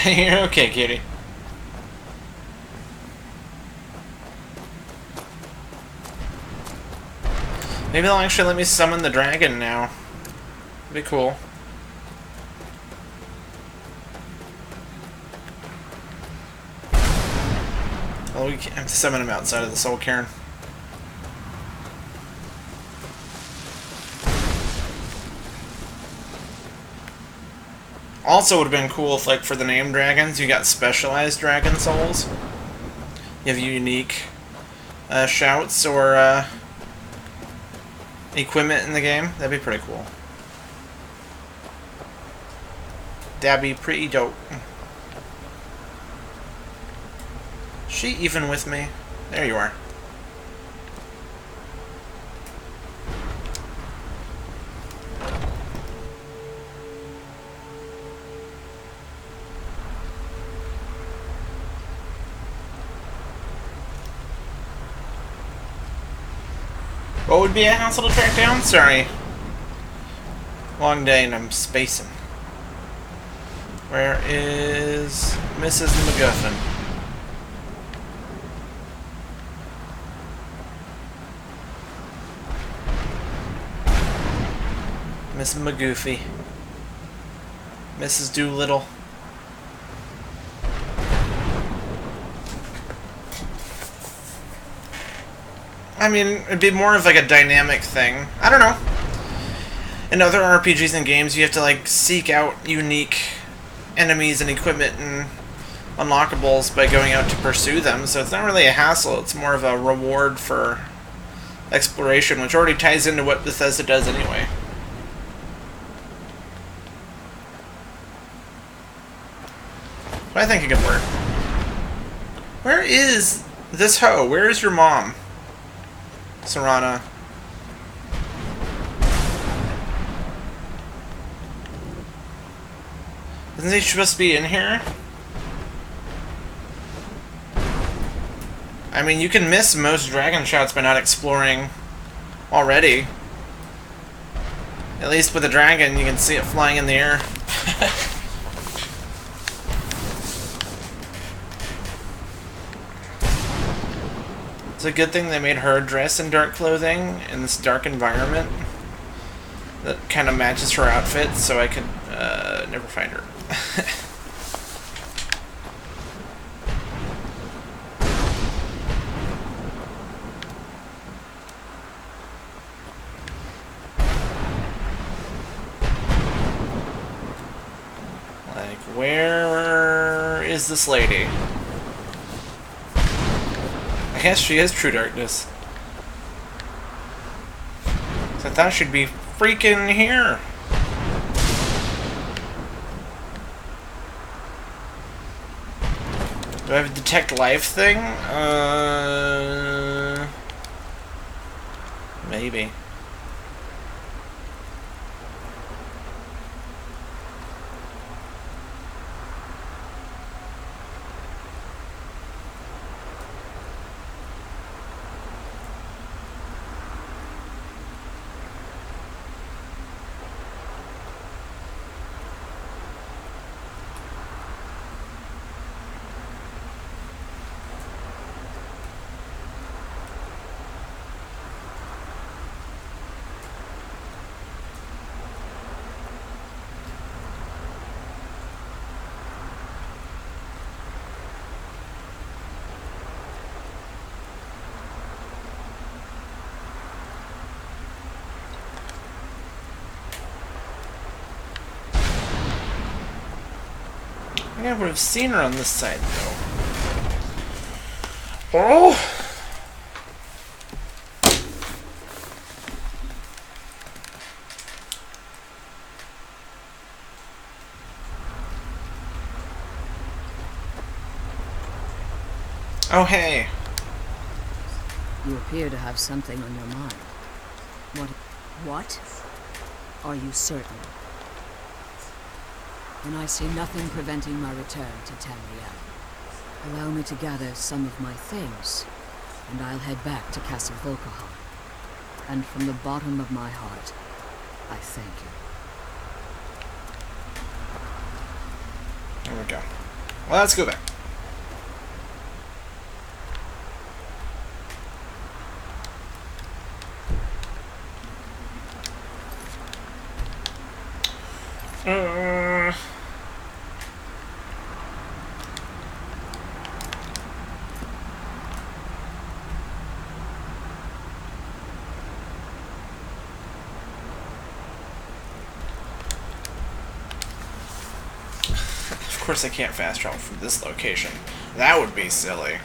You're okay, kitty. Maybe they'll actually let me summon the dragon now. That'd be cool. Well, we have to summon him outside of the Soul Cairn. Also, would have been cool if, like, for the name dragons, you got specialized dragon souls. You have unique shouts or equipment in the game. That'd be pretty cool. That'd be pretty dope. She even with me? There you are. What would be a hassle to track down? Sorry. Long day and I'm spacing. Where is Mrs. MacGuffin? Miss McGoofy. Mrs. Doolittle. I mean, it'd be more of like a dynamic thing. I don't know. In other RPGs and games, you have to like seek out unique enemies and equipment and unlockables by going out to pursue them. So it's not really a hassle. It's more of a reward for exploration, which already ties into what Bethesda does anyway. But I think it could work. Where is this hoe? Where is your mom? Serana. Isn't he supposed to be in here? I mean, you can miss most dragon shouts by not exploring already. At least with a dragon, you can see it flying in the air. It's a good thing they made her dress in dark clothing in this dark environment that kind of matches her outfit, so I could never find her. Like, where is this lady? I guess she is True Darkness. So I thought she'd be freaking here. Do I have a detect life thing? Maybe. I think I would have seen her on this side, though. Oh! Oh, hey. You appear to have something on your mind. What? Are you certain? Then I see nothing preventing my return to Tamriel. Allow me to gather some of my things, and I'll head back to Castle Volkihar. And from the bottom of my heart, I thank you. There we go. Well, let's go back. course I can't fast travel from this location. That would be silly.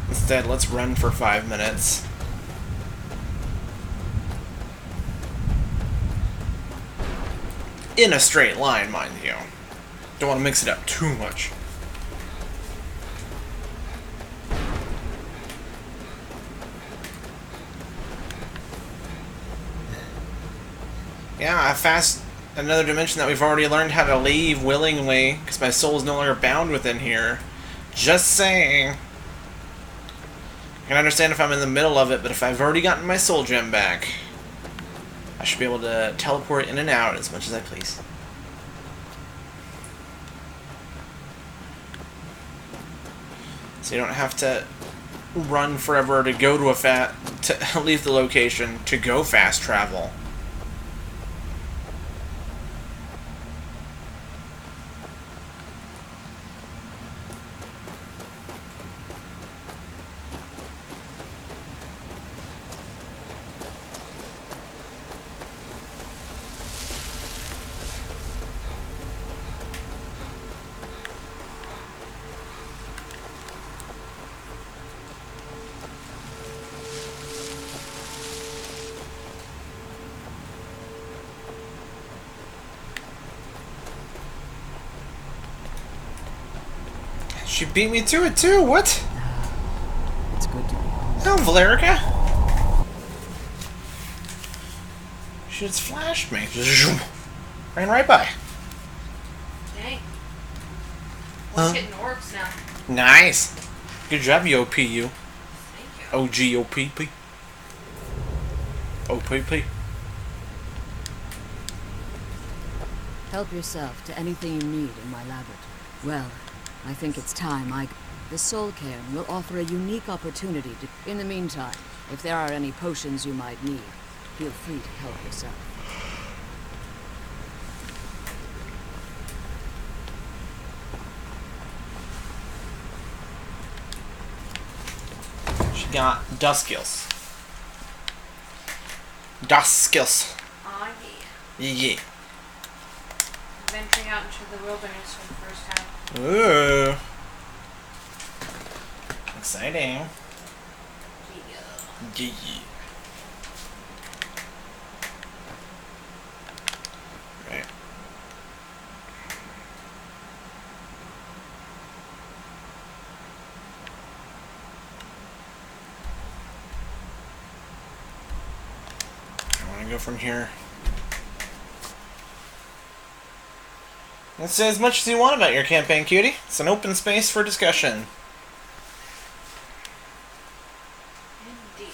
Instead, let's run for 5 minutes. In a straight line, mind you. Don't want to mix it up too much. Yeah, another dimension that we've already learned how to leave willingly, because my soul is no longer bound within here. Just saying. I can understand if I'm in the middle of it, but if I've already gotten my soul gem back, I should be able to teleport in and out as much as I please. So you don't have to run forever to go to to leave the location to go fast travel. She beat me to it too, what? It's good to be home. Oh, Valerica? She just flashed me. Ran right by. Dang. We're hitting orbs now. Nice. Good job, YOPU. Thank you. OGOPP. OPP. Help yourself to anything you need in my laboratory. Well, I think it's time The Soul Cairn will offer a unique opportunity to... In the meantime, if there are any potions you might need, feel free to help yourself. She got dust skills. Dust skills. Aw, yeah. Yeah. Venturing out into the wilderness for the first time. Ooh. Exciting. Yeah. Right. I want to go from here. Let's say as much as you want about your campaign, cutie. It's an open space for discussion. Indeed.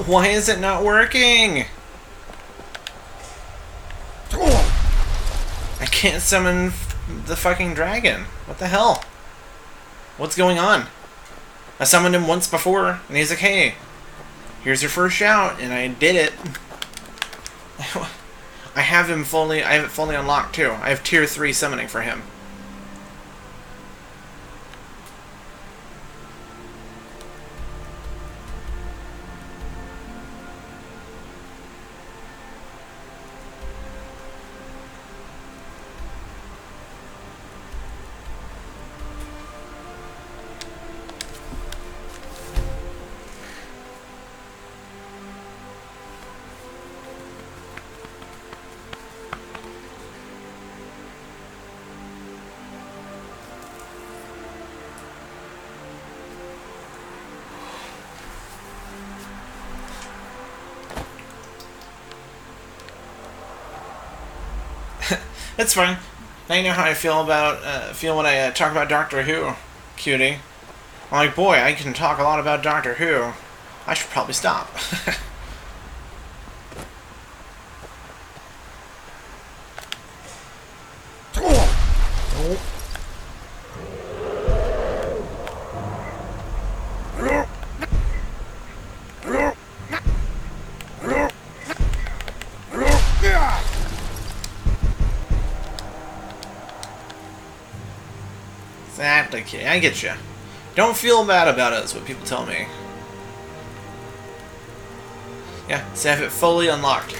Why is it not working? I can't summon the fucking dragon. What the hell? What's going on? I summoned him once before, and he's like, hey, here's your first shout, and I did it. I have it fully unlocked too. I have tier 3 summoning for him. It's fine. Now you know how I feel when I talk about Doctor Who, cutie. I'm like, boy, I can talk a lot about Doctor Who. I should probably stop. exactly, Kay. I get you. Don't feel bad about it, is what people tell me. Yeah, so have it fully unlocked.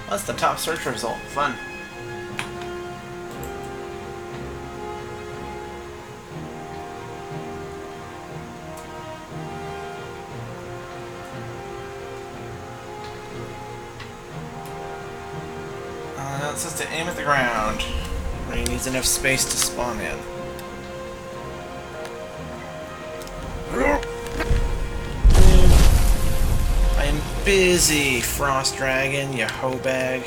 That's the top search result. Fun. It says to aim at the ground, where he needs enough space to spawn in. I'm busy, Frost Dragon, you hoe bag.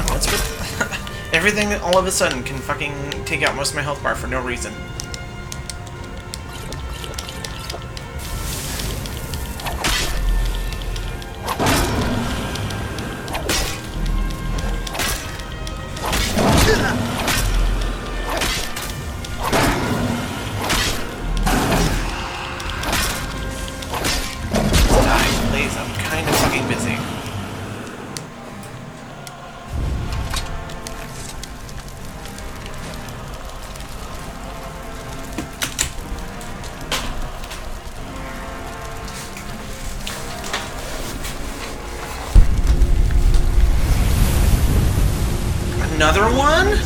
What's with everything all of a sudden can fucking take out most of my health bar for no reason. Another one?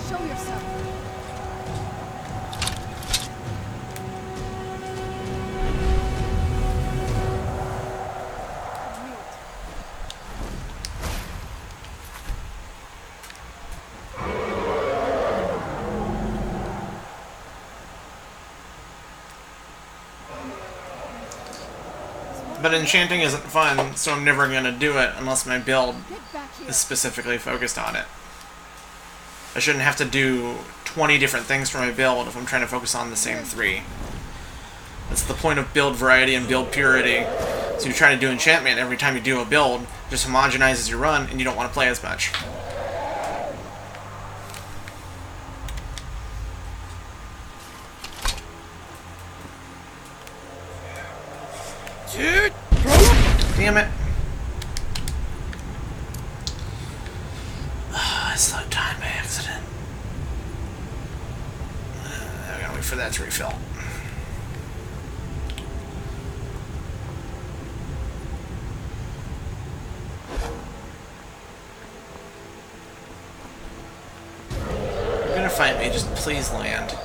Show yourself. But enchanting isn't fun, so I'm never gonna do it unless my build is specifically focused on it. I shouldn't have to do 20 different things for my build if I'm trying to focus on the same 3. That's the point of build variety and build purity. So you try to do enchantment every time you do a build, it just homogenizes your run, and you don't want to play as much. Damn it. I slowed time by accident. I gotta wait for that to refill. If you're gonna fight me, just please land.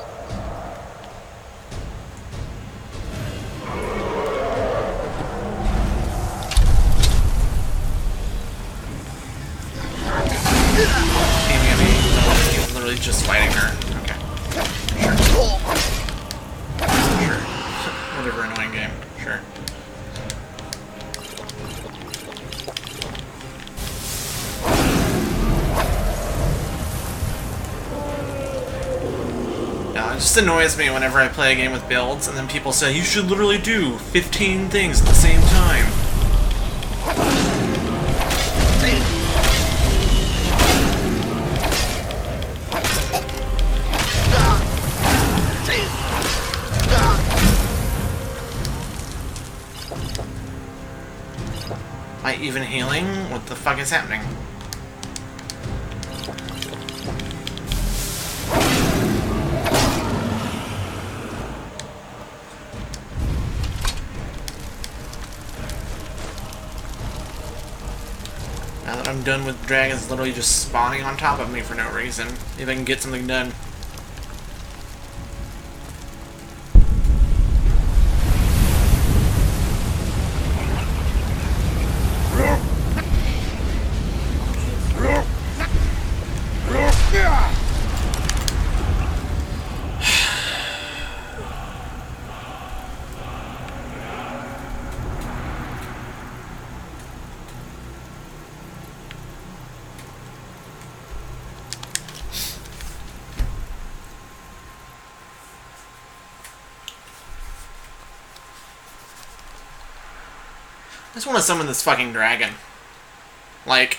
Just fighting her. Okay. Sure. Sure. Whatever annoying game. Sure. Now, it just annoys me whenever I play a game with builds and then people say, you should literally do 15 things at the same time. Even healing? What the fuck is happening? Now that I'm done with dragons literally just spawning on top of me for no reason, if I can get something done. I just want to summon this fucking dragon. Like,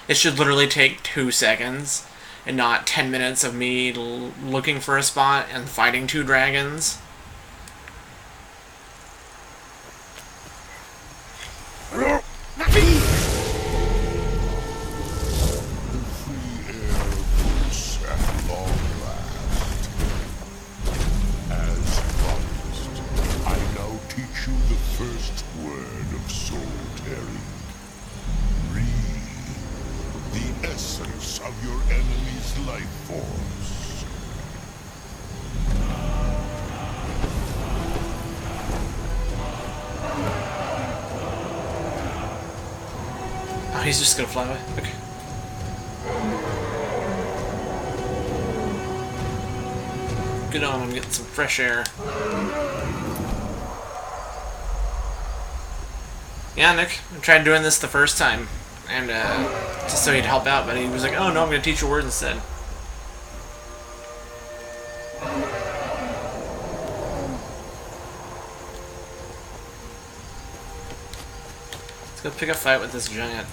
it should literally take 2 seconds and not 10 minutes of me looking for a spot and fighting 2 dragons. Oh, he's just gonna fly away. Okay. Good on, I'm getting some fresh air. Yeah, Nick, I tried doing this the first time, and just so he'd help out, but he was like, "Oh no, I'm gonna teach you words instead." Let's go pick a fight with this giant.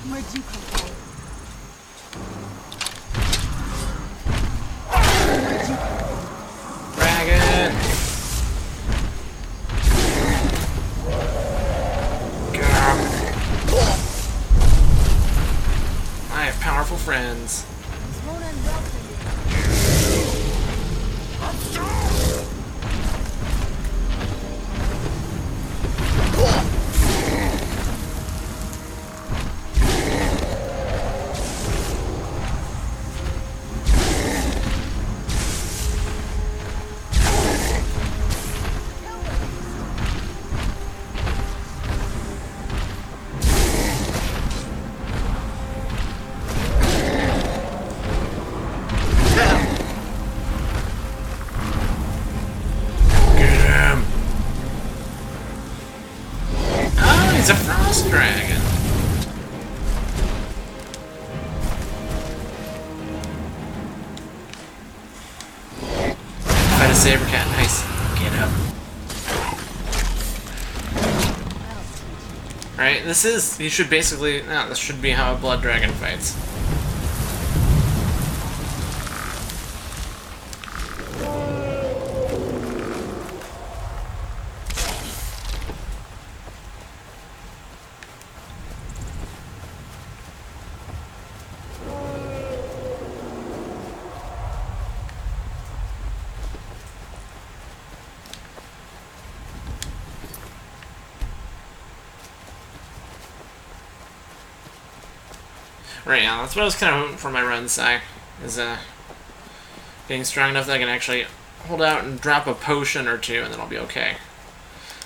Where'd you come from? Dragon! I have powerful friends. This won't end well for you. He's a frost dragon. Fight a saber cat. Nice. Get up. Right. This is. You should basically. No, this should be how a blood dragon fights. Right now, that's what I was kind of hoping for my run, Sai, is getting strong enough that I can actually hold out and drop a potion or two, and then I'll be okay.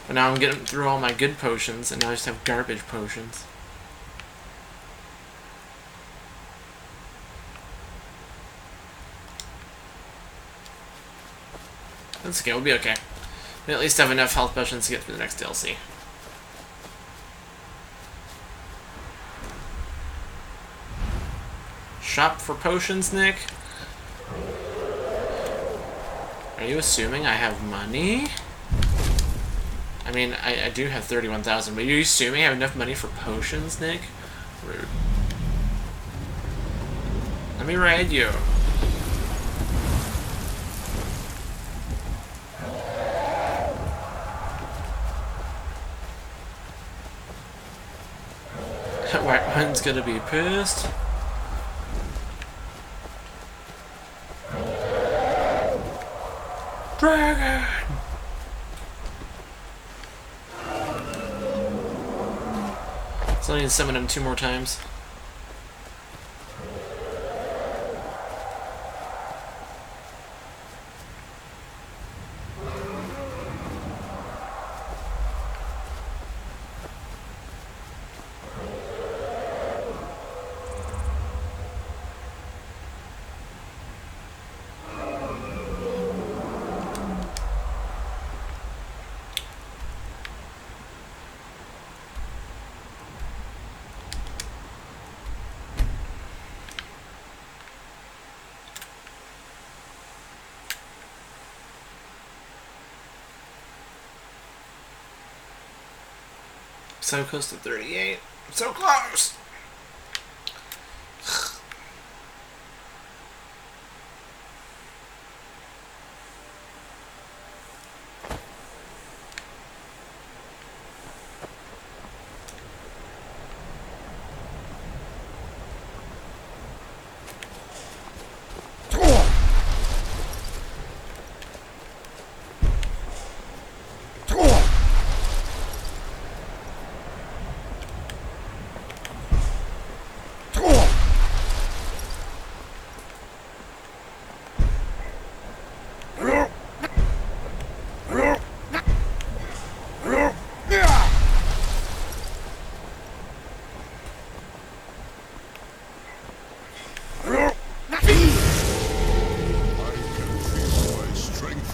But now I'm getting through all my good potions, and now I just have garbage potions. That's okay, we'll be okay. We at least have enough health potions to get through the next DLC. Shop for potions, Nick? Are you assuming I have money? I mean, I do have 31,000, but are you assuming I have enough money for potions, Nick? Rude. Let me ride you. One's gonna be pissed. Dragon! So I need to summon him 2 more times. So close to 38. So close!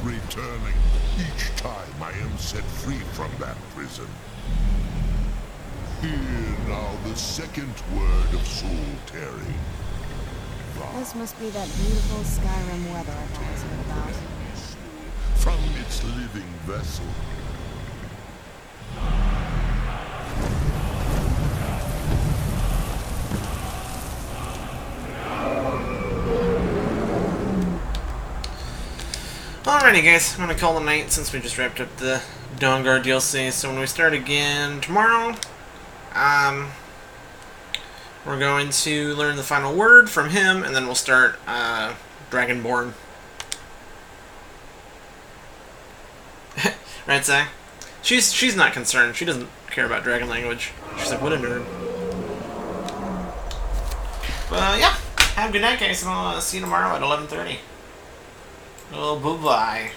returning each time I am set free from that prison. Hear now the second word of soul tearing. This must be that beautiful Skyrim weather I've always heard about. From its living vessel. Alrighty guys, I'm gonna call it a night since we just wrapped up the Dawnguard DLC. So when we start again tomorrow, we're going to learn the final word from him, and then we'll start Dragonborn. Right, Zach? She's not concerned. She doesn't care about dragon language. She's like, what a nerd. But yeah, have a good night, guys, and I'll see you tomorrow at 11:30. Oh, bye-bye.